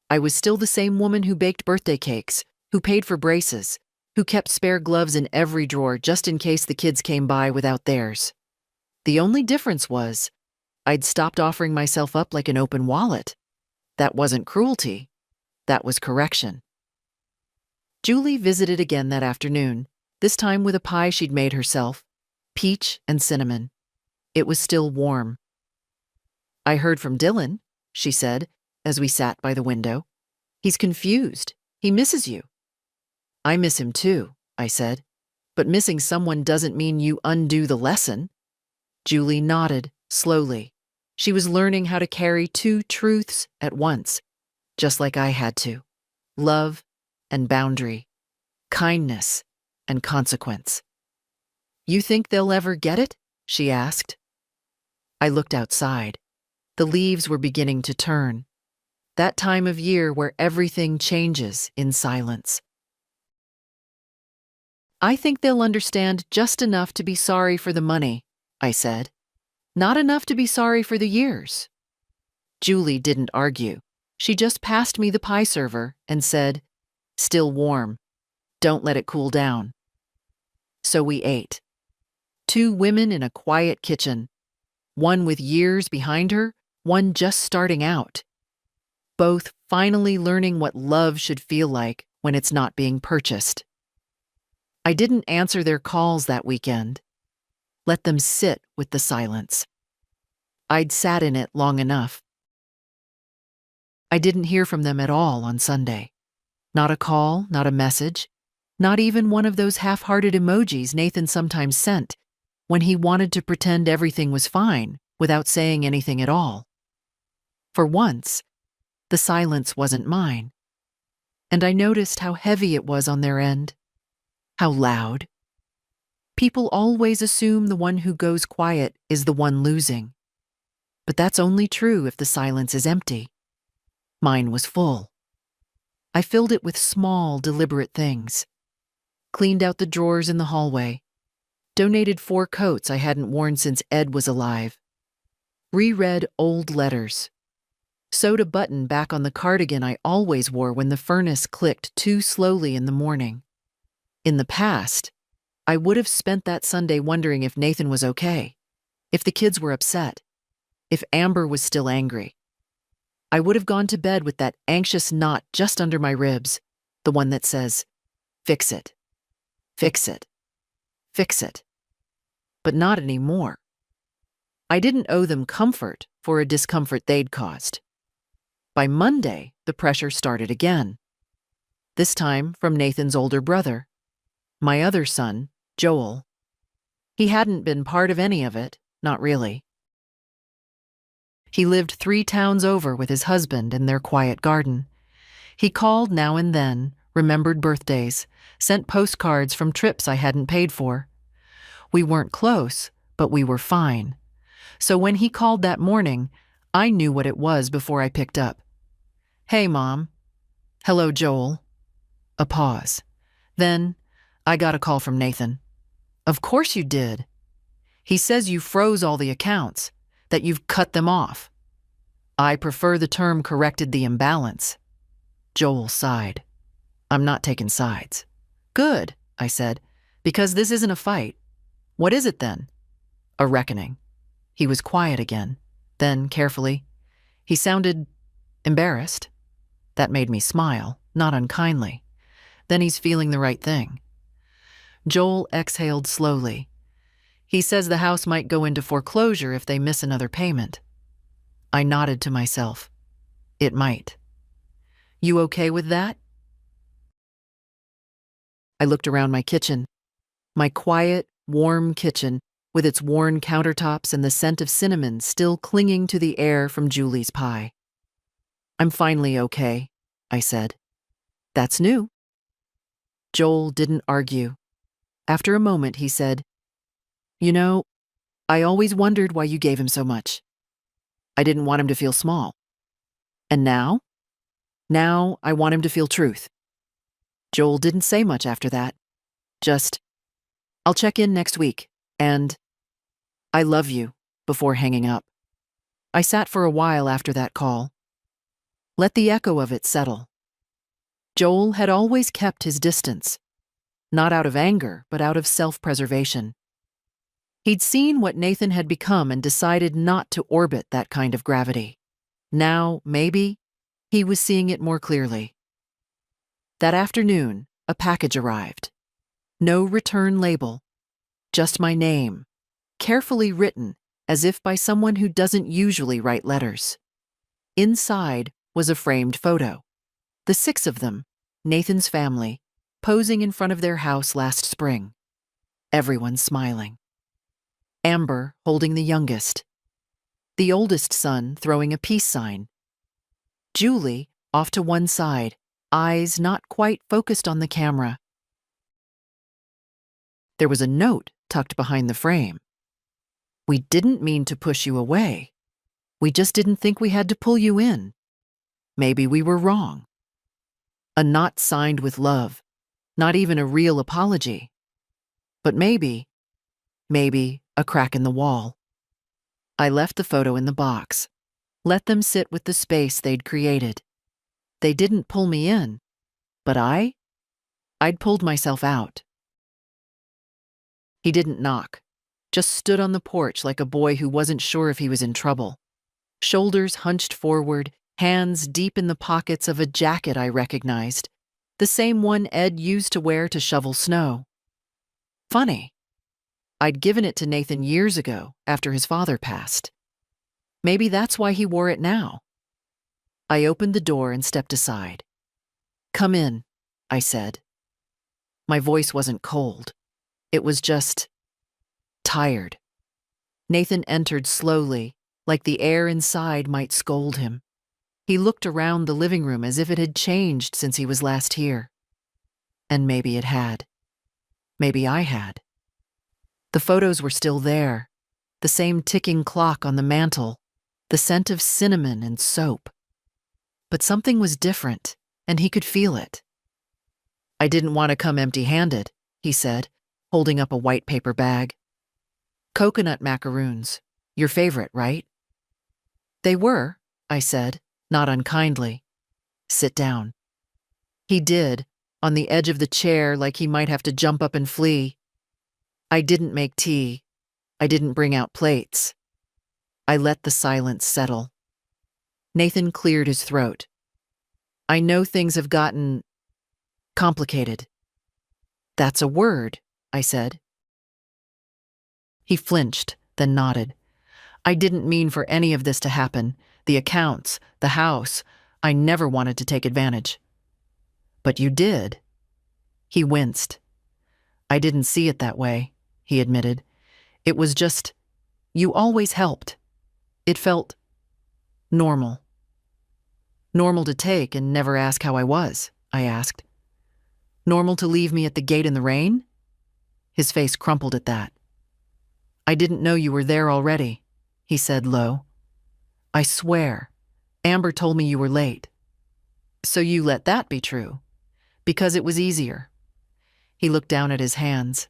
I was still the same woman who baked birthday cakes, who paid for braces, who kept spare gloves in every drawer just in case the kids came by without theirs. The only difference was, I'd stopped offering myself up like an open wallet. That wasn't cruelty. That was correction. Julie visited again that afternoon, this time with a pie she'd made herself, peach and cinnamon. It was still warm. "I heard from Dylan," she said, as we sat by the window. "He's confused. He misses you." "I miss him too," I said. "But missing someone doesn't mean you undo the lesson." Julie nodded, slowly. She was learning how to carry 2 truths at once, just like I had to. Love and boundary. kindness, and consequence. You think they'll ever get it? She asked. I looked outside. The leaves were beginning to turn. That time of year where everything changes in silence. I think they'll understand just enough to be sorry for the money, I said. Not enough to be sorry for the years. Julie didn't argue. She just passed me the pie server and said, "Still warm. Don't let it cool down." So we ate. Two women in a quiet kitchen. One with years behind her, one just starting out. Both finally learning what love should feel like when it's not being purchased. I didn't answer their calls that weekend. Let them sit with the silence. I'd sat in it long enough. I didn't hear from them at all on Sunday. Not a call, not a message, not even one of those half-hearted emojis Nathan sometimes sent when he wanted to pretend everything was fine without saying anything at all. For once, the silence wasn't mine. And I noticed how heavy it was on their end. How loud. People always assume the one who goes quiet is the one losing. But that's only true if the silence is empty. Mine was full. I filled it with small, deliberate things. Cleaned out the drawers in the hallway. Donated 4 coats I hadn't worn since Ed was alive. Reread old letters. Sewed a button back on the cardigan I always wore when the furnace clicked too slowly in the morning. In the past, I would have spent that Sunday wondering if Nathan was okay, if the kids were upset, if Amber was still angry. I would have gone to bed with that anxious knot just under my ribs, the one that says, "Fix it, fix it, fix it." But not anymore. I didn't owe them comfort for a discomfort they'd caused. By Monday, the pressure started again. This time from Nathan's older brother, my other son, Joel. He hadn't been part of any of it, not really. He lived 3 towns over with his husband in their quiet garden. He called now and then, remembered birthdays, sent postcards from trips I hadn't paid for. We weren't close, but we were fine. So when he called that morning, I knew what it was before I picked up. "Hey, Mom." "Hello, Joel." A pause. Then, I got a call from Nathan. "Of course you did. He says you froze all the accounts, that you've cut them off." I prefer the term "corrected the imbalance." Joel sighed. "I'm not taking sides." "Good," I said, "because this isn't a fight." "What is it then?" "A reckoning." He was quiet again. Then, carefully, he sounded embarrassed. That made me smile, not unkindly. Then he's feeling the right thing. Joel exhaled slowly. He says the house might go into foreclosure if they miss another payment. I nodded to myself. It might. You okay with that? I looked around my kitchen. My quiet, warm kitchen, with its worn countertops and the scent of cinnamon still clinging to the air from Julie's pie. "I'm finally okay," I said. "That's new." Joel didn't argue. After a moment, he said, "You know, I always wondered why you gave him so much. I didn't want him to feel small. And now? Now I want him to feel truth." Joel didn't say much after that. Just, "I'll check in next week," and "I love you," before hanging up. I sat for a while after that call. Let the echo of it settle. Joel had always kept his distance, not out of anger, but out of self-preservation. He'd seen what Nathan had become and decided not to orbit that kind of gravity. Now, maybe, he was seeing it more clearly. That afternoon, a package arrived. No return label, just my name, carefully written as if by someone who doesn't usually write letters. Inside was a framed photo. The 6 of them, Nathan's family, posing in front of their house last spring. Everyone smiling. Amber holding the youngest. The oldest son throwing a peace sign. Julie off to one side, eyes not quite focused on the camera, There was a note tucked behind the frame. "We didn't mean to push you away. We just didn't think we had to pull you in. Maybe we were wrong." A knot signed with love, not even a real apology. But maybe a crack in the wall. I left the photo in the box, let them sit with the space they'd created. They didn't pull me in, but I'd pulled myself out. He didn't knock, just stood on the porch like a boy who wasn't sure if he was in trouble. Shoulders hunched forward, hands deep in the pockets of a jacket I recognized, the same one Ed used to wear to shovel snow. Funny. I'd given it to Nathan years ago, after his father passed. Maybe that's why he wore it now. I opened the door and stepped aside. "Come in," I said. My voice wasn't cold. It was just tired. Nathan entered slowly, like the air inside might scold him. He looked around the living room as if it had changed since he was last here. And maybe it had. Maybe I had. The photos were still there, the same ticking clock on the mantel, the scent of cinnamon and soap. But something was different, and he could feel it. "I didn't want to come empty-handed," he said, holding up a white paper bag. "Coconut macaroons. Your favorite, right?" "They were," I said, not unkindly. "Sit down." He did, on the edge of the chair like he might have to jump up and flee. I didn't make tea. I didn't bring out plates. I let the silence settle. Nathan cleared his throat. "I know things have gotten complicated." "That's a word," I said. He flinched, then nodded. "I didn't mean for any of this to happen. The accounts, the house. I never wanted to take advantage." "But you did." He winced. "I didn't see it that way," he admitted. "It was just, you always helped. It felt normal." "Normal to take and never ask how I was?" I asked. "Normal to leave me at the gate in the rain?" His face crumpled at that. "I didn't know you were there already," he said low. "I swear, Amber told me you were late." "So you let that be true? Because it was easier." He looked down at his hands,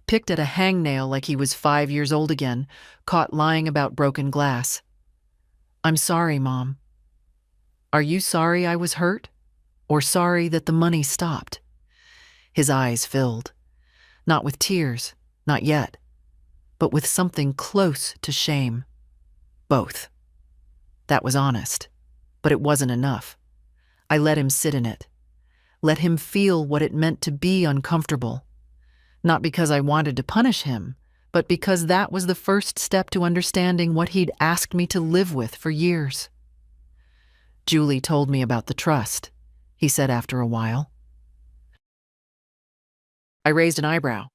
picked at a hangnail like he was 5 years old again, caught lying about broken glass. "I'm sorry, Mom." "Are you sorry I was hurt? Or sorry that the money stopped?" His eyes filled. Not with tears, not yet, but with something close to shame. Both. That was honest, but it wasn't enough. I let him sit in it. Let him feel what it meant to be uncomfortable. Not because I wanted to punish him, but because that was the first step to understanding what he'd asked me to live with for years. "Julie told me about the trust," he said after a while. I raised an eyebrow.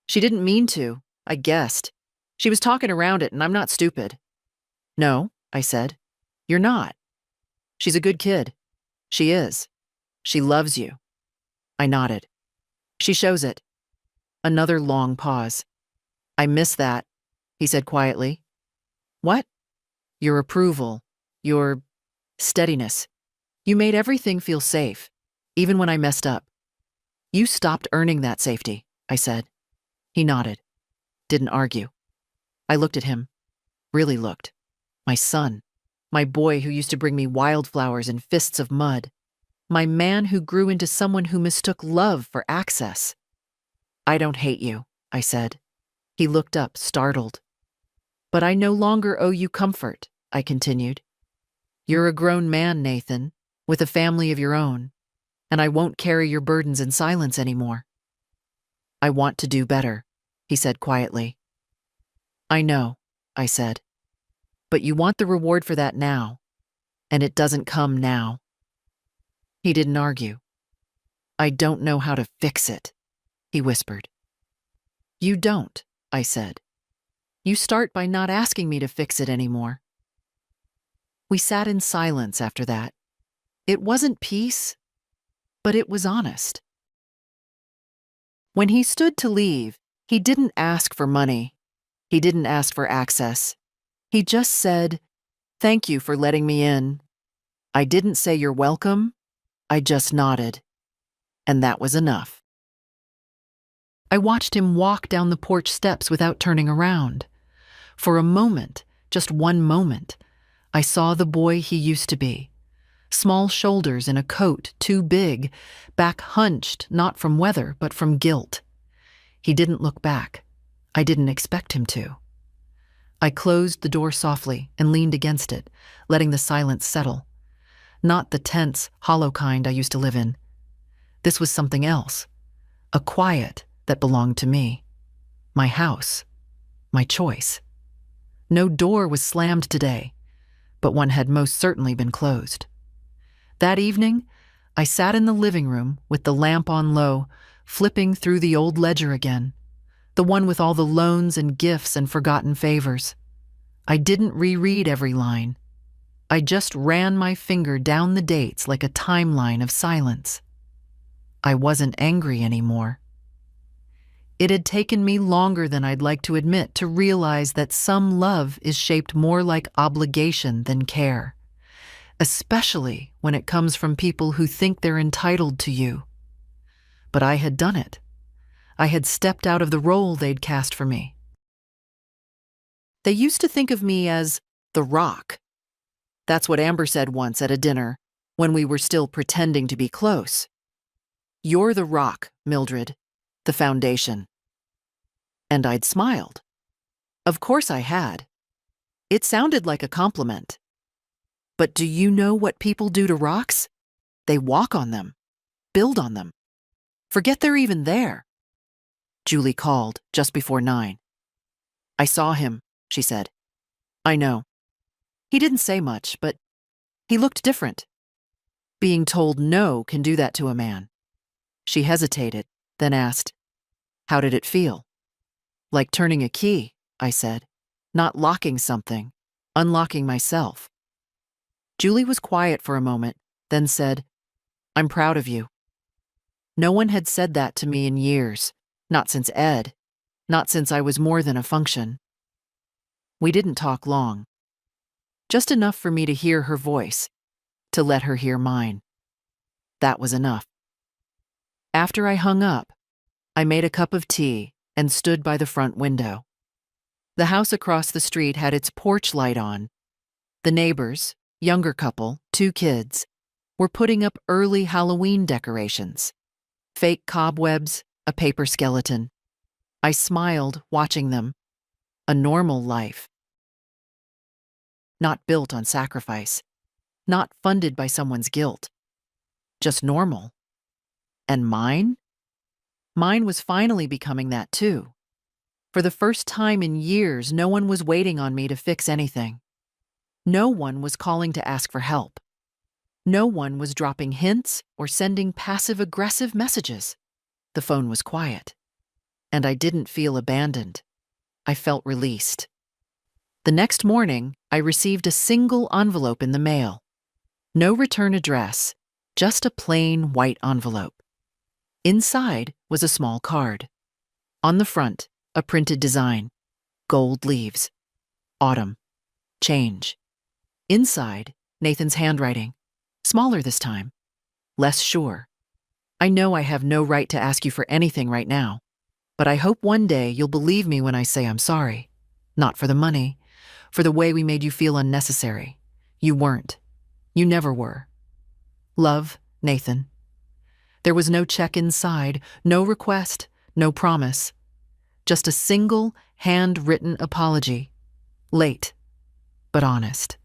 "She didn't mean to. I guessed. She was talking around it, and I'm not stupid." "No," I said. "You're not. She's a good kid. She is. She loves you." I nodded. "She shows it." Another long pause. "I miss that," he said quietly. "What?" "Your approval. Your steadiness. You made everything feel safe, even when I messed up." "You stopped earning that safety," I said. He nodded. Didn't argue. I looked at him. Really looked. My son. My boy who used to bring me wildflowers and fists of mud. My man who grew into someone who mistook love for access. "I don't hate you," I said. He looked up, startled. "But I no longer owe you comfort," I continued. "You're a grown man, Nathan, with a family of your own, and I won't carry your burdens in silence anymore." "I want to do better," he said quietly. "I know," I said. "But you want the reward for that now, and it doesn't come now." He didn't argue. "I don't know how to fix it," he whispered. "You don't," I said. "You start by not asking me to fix it anymore." We sat in silence after that. It wasn't peace, but it was honest. When he stood to leave, He didn't ask for money. He didn't ask for access. He just said, "Thank you for letting me in." I didn't say you're welcome. I just nodded. And that was enough. I watched him walk down the porch steps without turning around. For a moment, just one moment, I saw the boy he used to be. Small shoulders in a coat too big, back hunched not from weather but from guilt. He didn't look back. I didn't expect him to. I closed the door softly and leaned against it, letting the silence settle. Not the tense, hollow kind I used to live in. This was something else. A quiet that belonged to me. My house. My choice. No door was slammed today, but one had most certainly been closed. That evening, I sat in the living room with the lamp on low, flipping through the old ledger again, the one with all the loans and gifts and forgotten favors. I didn't reread every line. I just ran my finger down the dates like a timeline of silence. I wasn't angry anymore. It had taken me longer than I'd like to admit to realize that some love is shaped more like obligation than care, especially when it comes from people who think they're entitled to you. But I had done it. I had stepped out of the role they'd cast for me. They used to think of me as the Rock. That's what Amber said once at a dinner when we were still pretending to be close. "You're the rock, Mildred, the foundation." And I'd smiled. Of course I had. It sounded like a compliment. But do you know what people do to rocks? They walk on them, build on them. Forget they're even there. Julie called just before 9. "I saw him," she said. "I know." He didn't say much, but he looked different. Being told no can do that to a man. She hesitated, then asked, "How did it feel?" "Like turning a key," I said. "Not locking something, unlocking myself." Julie was quiet for a moment, then said, "I'm proud of you." No one had said that to me in years, not since Ed, not since I was more than a function. We didn't talk long. Just enough for me to hear her voice, to let her hear mine. That was enough. After I hung up, I made a cup of tea and stood by the front window. The house across the street had its porch light on. The neighbors, younger couple, 2 kids, were putting up early Halloween decorations. Fake cobwebs, a paper skeleton. I smiled watching them. A normal life. Not built on sacrifice. Not funded by someone's guilt. Just normal. And mine? Mine was finally becoming that too. For the first time in years, no one was waiting on me to fix anything. No one was calling to ask for help. No one was dropping hints or sending passive-aggressive messages. The phone was quiet. And I didn't feel abandoned. I felt released. The next morning, I received a single envelope in the mail. No return address, just a plain white envelope. Inside was a small card. On the front, a printed design. Gold leaves. Autumn. Change. Inside, Nathan's handwriting. Smaller this time. Less sure. "I know I have no right to ask you for anything right now, but I hope one day you'll believe me when I say I'm sorry. Not for the money, for the way we made you feel unnecessary. You weren't. You never were. Love, Nathan." There was no check inside, no request, no promise. Just a single, handwritten apology. Late, but honest.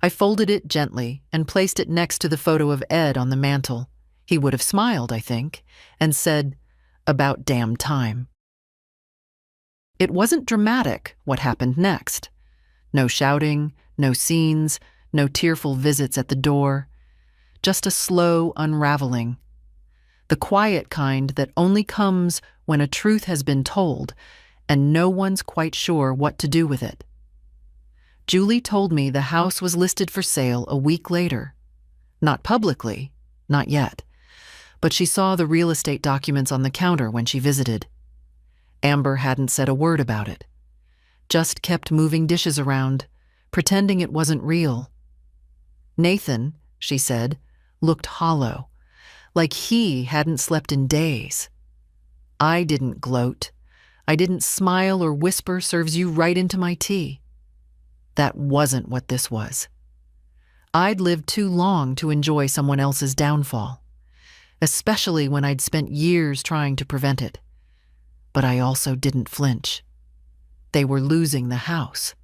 I folded it gently and placed it next to the photo of Ed on the mantel. He would have smiled, I think, and said, "About damn time." It wasn't dramatic what happened next. No shouting, no scenes, no tearful visits at the door. Just a slow unraveling. The quiet kind that only comes when a truth has been told and no one's quite sure what to do with it. Julie told me the house was listed for sale a week later. Not publicly, not yet, but she saw the real estate documents on the counter when she visited. Amber hadn't said a word about it, just kept moving dishes around, pretending it wasn't real. Nathan, she said, looked hollow, like he hadn't slept in days. I didn't gloat. I didn't smile or whisper serves you right into my tea. That wasn't what this was. I'd lived too long to enjoy someone else's downfall, especially when I'd spent years trying to prevent it. But I also didn't flinch. They were losing the house.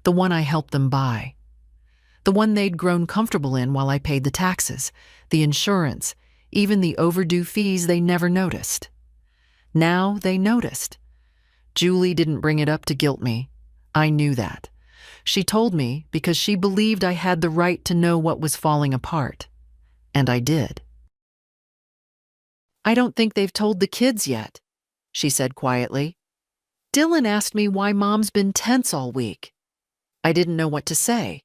The one I helped them buy. The one they'd grown comfortable in while I paid the taxes, the insurance, even the overdue fees they never noticed. Now they noticed. Julie didn't bring it up to guilt me. I knew that. She told me because she believed I had the right to know what was falling apart. And I did. "I don't think they've told the kids yet," she said quietly. "Dylan asked me why Mom's been tense all week. I didn't know what to say."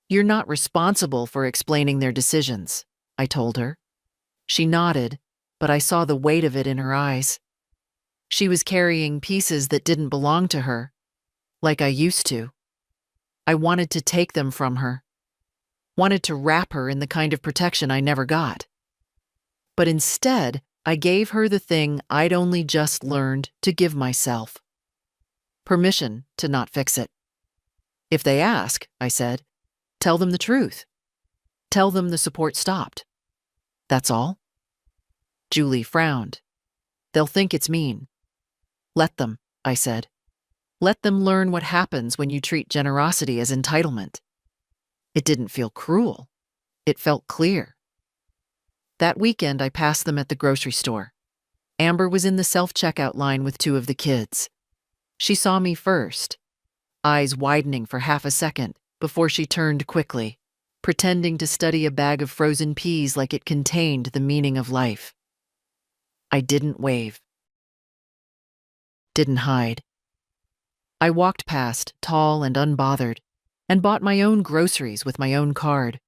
"You're not responsible for explaining their decisions," I told her. She nodded, but I saw the weight of it in her eyes. She was carrying pieces that didn't belong to her, like I used to. I wanted to take them from her, wanted to wrap her in the kind of protection I never got. But instead, I gave her the thing I'd only just learned to give myself: permission to not fix it. "If they ask," I said, "tell them the truth. Tell them the support stopped. That's all." Julie frowned. "They'll think it's mean." "Let them," I said. "Let them learn what happens when you treat generosity as entitlement." It didn't feel cruel. It felt clear. That weekend, I passed them at the grocery store. Amber was in the self-checkout line with two of the kids. She saw me first, eyes widening for half a second before she turned quickly, pretending to study a bag of frozen peas like it contained the meaning of life. I didn't wave. Didn't hide. I walked past, tall and unbothered, and bought my own groceries with my own card,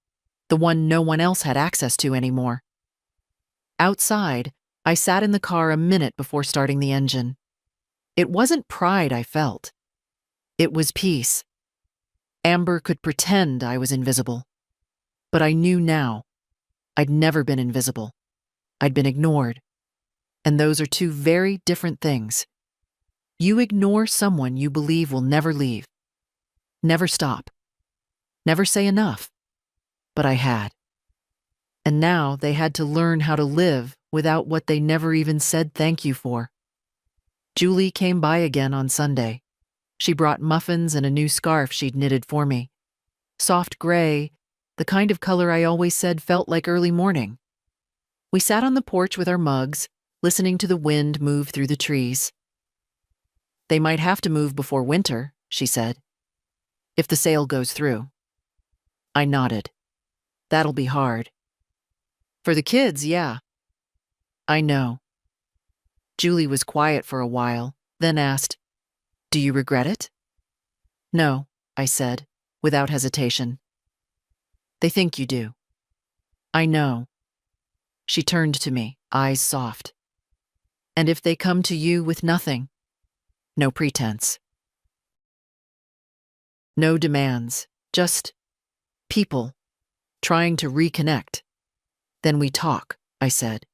the one no one else had access to anymore. Outside, I sat in the car a minute before starting the engine. It wasn't pride I felt. It was peace. Amber could pretend I was invisible. But I knew now. I'd never been invisible. I'd been ignored. And those are two very different things. You ignore someone you believe will never leave. Never stop. Never say enough. But I had. And now they had to learn how to live without what they never even said thank you for. Julie came by again on Sunday. She brought muffins and a new scarf she'd knitted for me. Soft gray, the kind of color I always said felt like early morning. We sat on the porch with our mugs, listening to the wind move through the trees. "They might have to move before winter," she said, "if the sale goes through." I nodded. "That'll be hard." "For the kids, yeah." "I know." Julie was quiet for a while, then asked, "Do you regret it?" "No," I said, without hesitation. "They think you do." "I know." She turned to me, eyes soft. "And if they come to you with nothing?" "No pretense. No demands, just people trying to reconnect. Then we talk," I said.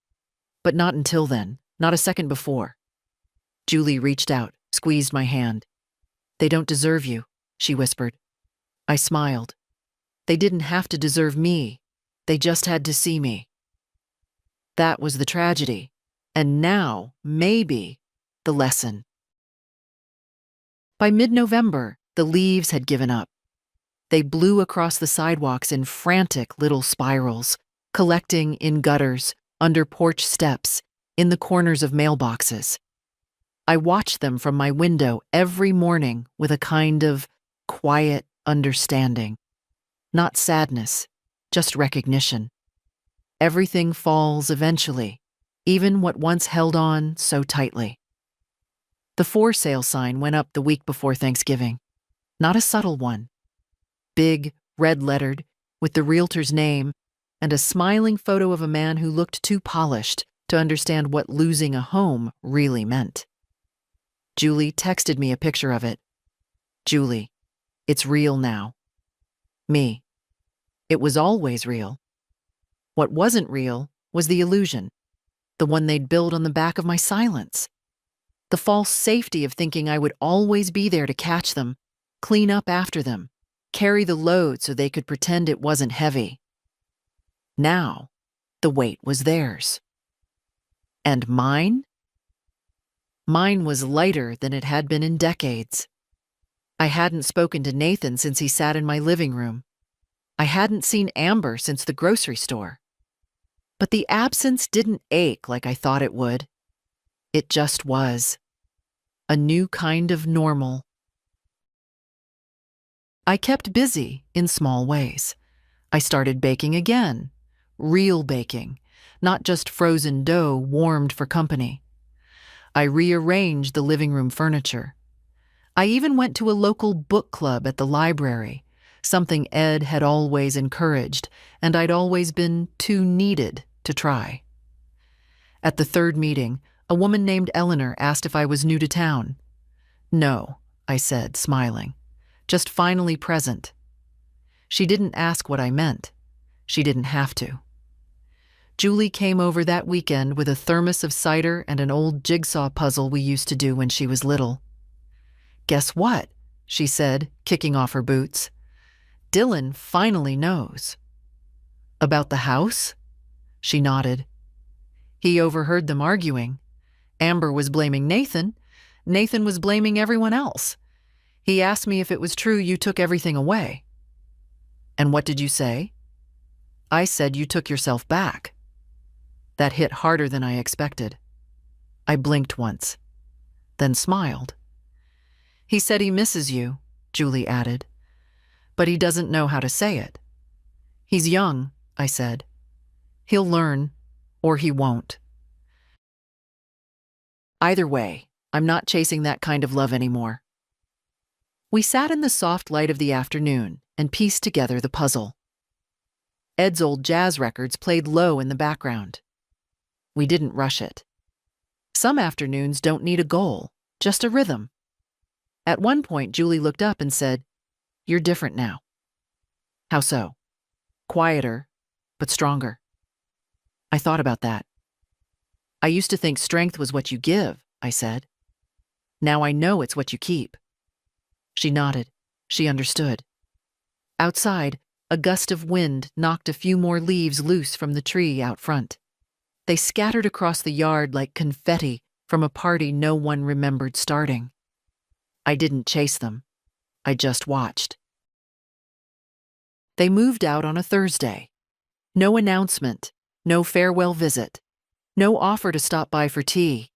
"But not until then, not a second before." Julie reached out, squeezed my hand. "They don't deserve you," she whispered. I smiled. They didn't have to deserve me. They just had to see me. That was the tragedy. And now, maybe, the lesson. By mid-November, the leaves had given up. They blew across the sidewalks in frantic little spirals, collecting in gutters, under porch steps, in the corners of mailboxes. I watched them from my window every morning with a kind of quiet understanding. Not sadness, just recognition. Everything falls eventually, even what once held on so tightly. The for sale sign went up the week before Thanksgiving. Not a subtle one. Big, red-lettered, with the realtor's name and a smiling photo of a man who looked too polished to understand what losing a home really meant. Julie texted me a picture of it. Julie, it's real now. Me, it was always real. What wasn't real was the illusion, the one they'd build on the back of my silence. The false safety of thinking I would always be there to catch them, clean up after them, carry the load so they could pretend it wasn't heavy. Now, the weight was theirs. And mine? Mine was lighter than it had been in decades. I hadn't spoken to Nathan since he sat in my living room. I hadn't seen Amber since the grocery store. But the absence didn't ache like I thought it would. It just was. A new kind of normal. I kept busy in small ways. I started baking again. Real baking, not just frozen dough warmed for company. I rearranged the living room furniture. I even went to a local book club at the library, something Ed had always encouraged, and I'd always been too needed to try. At the third meeting, a woman named Eleanor asked if I was new to town. No, I said, smiling. Just finally present. She didn't ask what I meant. She didn't have to. Julie came over that weekend with a thermos of cider and an old jigsaw puzzle we used to do when she was little. Guess what? She said, kicking off her boots. Dylan finally knows. About the house? She nodded. He overheard them arguing. Amber was blaming Nathan. Nathan was blaming everyone else. He asked me if it was true you took everything away. And what did you say? I said you took yourself back. That hit harder than I expected. I blinked once, then smiled. He said he misses you, Julie added, but he doesn't know how to say it. He's young, I said. He'll learn, or he won't. Either way, I'm not chasing that kind of love anymore. We sat in the soft light of the afternoon and pieced together the puzzle. Ed's old jazz records played low in the background. We didn't rush it. Some afternoons don't need a goal, just a rhythm. At one point, Julie looked up and said, "You're different now." How so? Quieter, but stronger. I thought about that. I used to think strength was what you give, I said. Now I know it's what you keep. She nodded. She understood. Outside, a gust of wind knocked a few more leaves loose from the tree out front. They scattered across the yard like confetti from a party no one remembered starting. I didn't chase them. I just watched. They moved out on a Thursday. No announcement, no farewell visit, no offer to stop by for tea.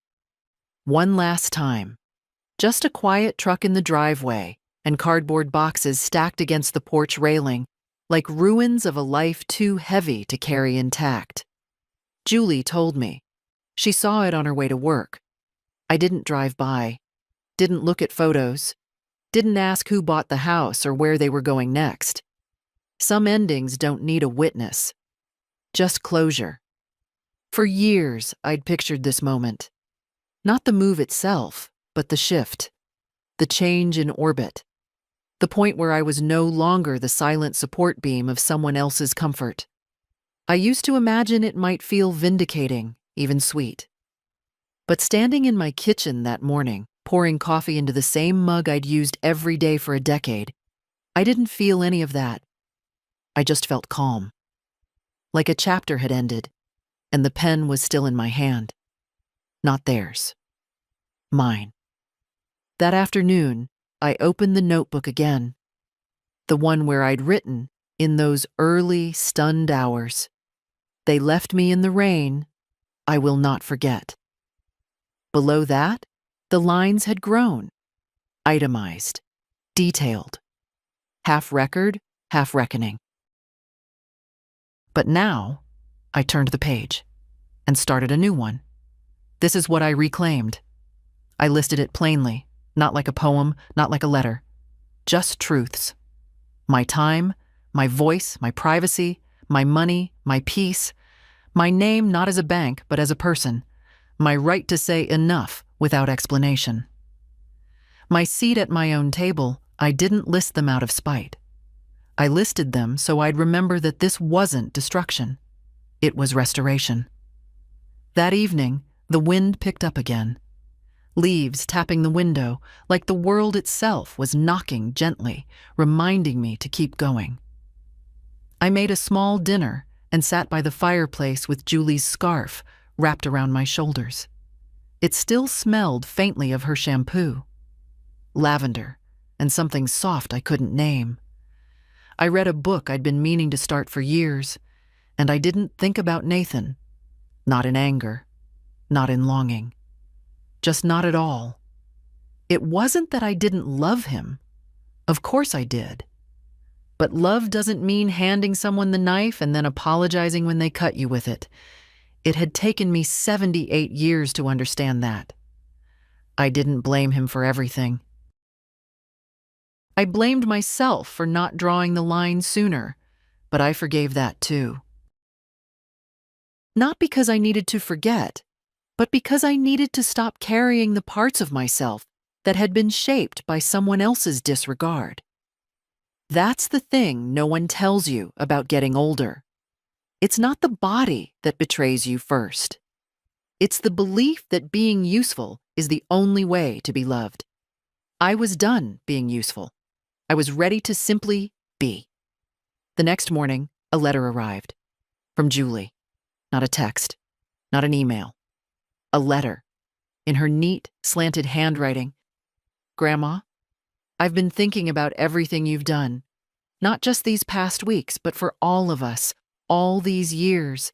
One last time. Just a quiet truck in the driveway and cardboard boxes stacked against the porch railing, like ruins of a life too heavy to carry intact. Julie told me. She saw it on her way to work. I didn't drive by, didn't look at photos, didn't ask who bought the house or where they were going next. Some endings don't need a witness, just closure. For years, I'd pictured this moment. Not the move itself, but the shift, the change in orbit, the point where I was no longer the silent support beam of someone else's comfort. I used to imagine it might feel vindicating, even sweet. But standing in my kitchen that morning, pouring coffee into the same mug I'd used every day for a decade, I didn't feel any of that. I just felt calm. Like a chapter had ended, and the pen was still in my hand. Not theirs. Mine. That afternoon, I opened the notebook again. The one where I'd written, in those early, stunned hours, "They left me in the rain. I will not forget." Below that, the lines had grown, itemized, detailed, half record, half reckoning. But now, I turned the page and started a new one. This is what I reclaimed. I listed it plainly, not like a poem, not like a letter. Just truths. My time, my voice, my privacy, my money, my peace, My name not as a bank, but as a person. My right to say enough without explanation. My seat at my own table, I didn't list them out of spite. I listed them so I'd remember that this wasn't destruction. It was restoration. That evening, the wind picked up again. Leaves tapping the window like the world itself was knocking gently, reminding me to keep going. I made a small dinner and sat by the fireplace with Julie's scarf wrapped around my shoulders. It still smelled faintly of her shampoo. Lavender, and something soft I couldn't name. I read a book I'd been meaning to start for years, and I didn't think about Nathan. Not in anger, not in longing. Just not at all. It wasn't that I didn't love him. Of course I did. But love doesn't mean handing someone the knife and then apologizing when they cut you with it. It had taken me 78 years to understand that. I didn't blame him for everything. I blamed myself for not drawing the line sooner, but I forgave that too. Not because I needed to forget, but because I needed to stop carrying the parts of myself that had been shaped by someone else's disregard. That's the thing no one tells you about getting older. It's not the body that betrays you first. It's the belief that being useful is the only way to be loved. I was done being useful. I was ready to simply be. The next morning, a letter arrived. From Julie. Not a text. Not an email. A letter. In her neat, slanted handwriting. Grandma, I've been thinking about everything you've done. Not just these past weeks, but for all of us, all these years.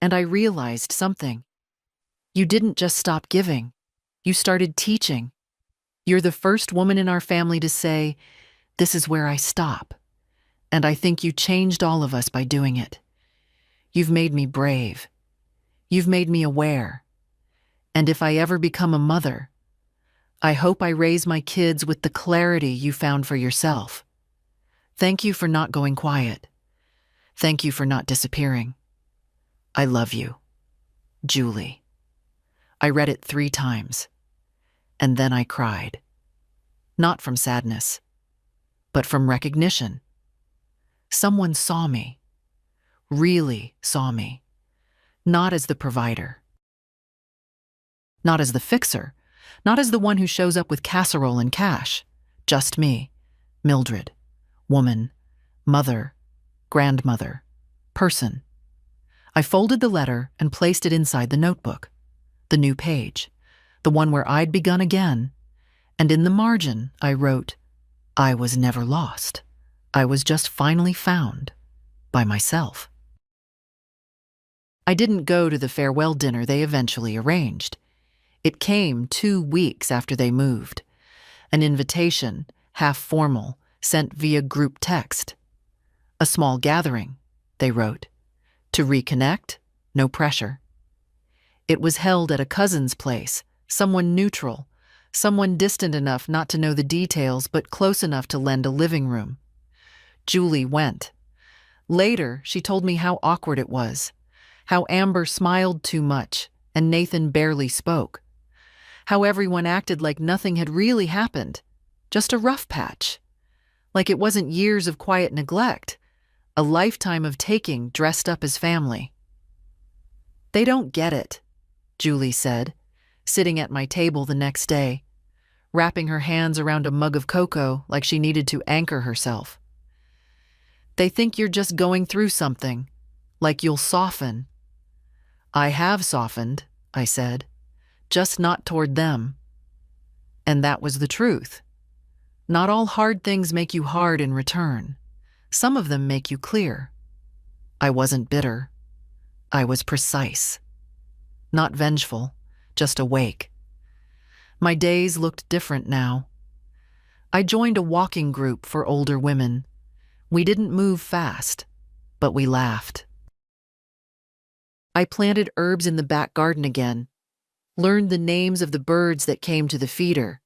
And I realized something. You didn't just stop giving. You started teaching. You're the first woman in our family to say, "This is where I stop." And I think you changed all of us by doing it. You've made me brave. You've made me aware. And if I ever become a mother, I hope I raise my kids with the clarity you found for yourself. Thank you for not going quiet. Thank you for not disappearing. I love you. Julie. I read it 3 times. And then I cried. Not from sadness, but from recognition. Someone saw me. Really saw me. Not as the provider. Not as the fixer. Not as the one who shows up with casserole and cash. Just me. Mildred. Woman. Mother. Grandmother. Person. I folded the letter and placed it inside the notebook. The new page. The one where I'd begun again. And in the margin, I wrote, I was never lost. I was just finally found. By myself. I didn't go to the farewell dinner they eventually arranged. It came 2 weeks after they moved. An invitation, half formal, sent via group text. A small gathering, they wrote. To reconnect, no pressure. It was held at a cousin's place, someone neutral, someone distant enough not to know the details but close enough to lend a living room. Julie went. Later, she told me how awkward it was, how Amber smiled too much and Nathan barely spoke, how everyone acted like nothing had really happened, just a rough patch, like it wasn't years of quiet neglect, a lifetime of taking dressed up as family. They don't get it, Julie said, sitting at my table the next day, wrapping her hands around a mug of cocoa like she needed to anchor herself. They think you're just going through something, like you'll soften. I have softened, I said, just not toward them. And that was the truth. Not all hard things make you hard in return. Some of them make you clear. I wasn't bitter. I was precise. Not vengeful, just awake. My days looked different now. I joined a walking group for older women. We didn't move fast, but we laughed. I planted herbs in the back garden again, learned the names of the birds that came to the feeder,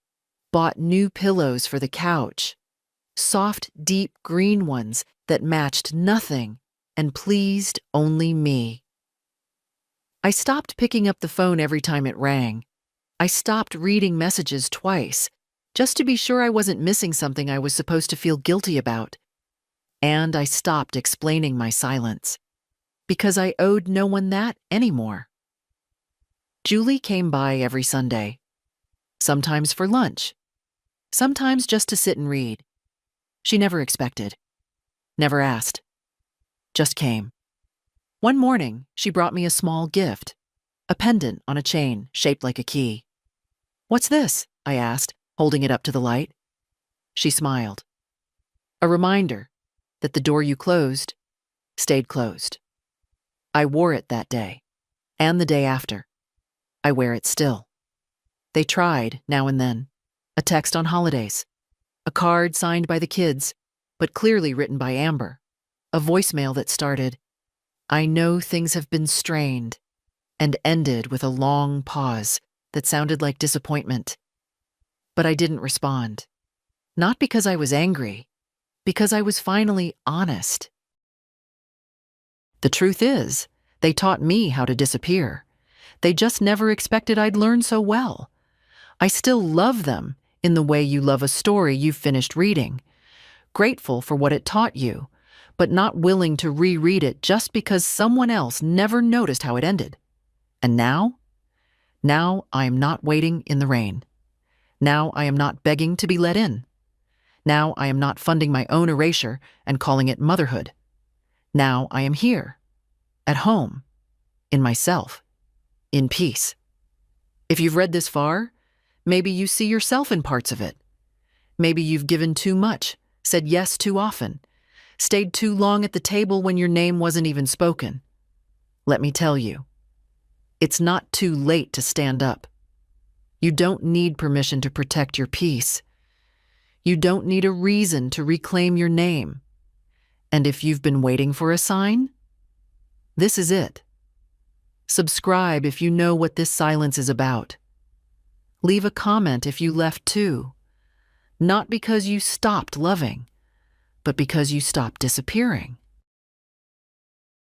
bought new pillows for the couch, soft, deep green ones that matched nothing and pleased only me. I stopped picking up the phone every time it rang. I stopped reading messages twice, just to be sure I wasn't missing something I was supposed to feel guilty about. And I stopped explaining my silence, because I owed no one that anymore. Julie came by every Sunday, sometimes for lunch, sometimes just to sit and read. She never expected, never asked, just came. One morning, she brought me a small gift, a pendant on a chain shaped like a key. "What's this?" I asked, holding it up to the light. She smiled. "A reminder that the door you closed stayed closed." I wore it that day, and the day after. I wear it still. They tried, now and then. A text on holidays. A card signed by the kids, but clearly written by Amber. A voicemail that started, "I know things have been strained," and ended with a long pause that sounded like disappointment. But I didn't respond. Not because I was angry, because I was finally honest. The truth is, they taught me how to disappear. They just never expected I'd learn so well. I still love them in the way you love a story you've finished reading, grateful for what it taught you, but not willing to reread it just because someone else never noticed how it ended. And now I am not waiting in the rain. Now I am not begging to be let in. Now I am not funding my own erasure and calling it motherhood. Now I am here, at home, in myself, in peace. If you've read this far, maybe you see yourself in parts of it. Maybe you've given too much, said yes too often, stayed too long at the table when your name wasn't even spoken. Let me tell you, it's not too late to stand up. You don't need permission to protect your peace. You don't need a reason to reclaim your name. And if you've been waiting for a sign, this is it. Subscribe if you know what this silence is about. Leave a comment if you left too. Not because you stopped loving, but because you stopped disappearing.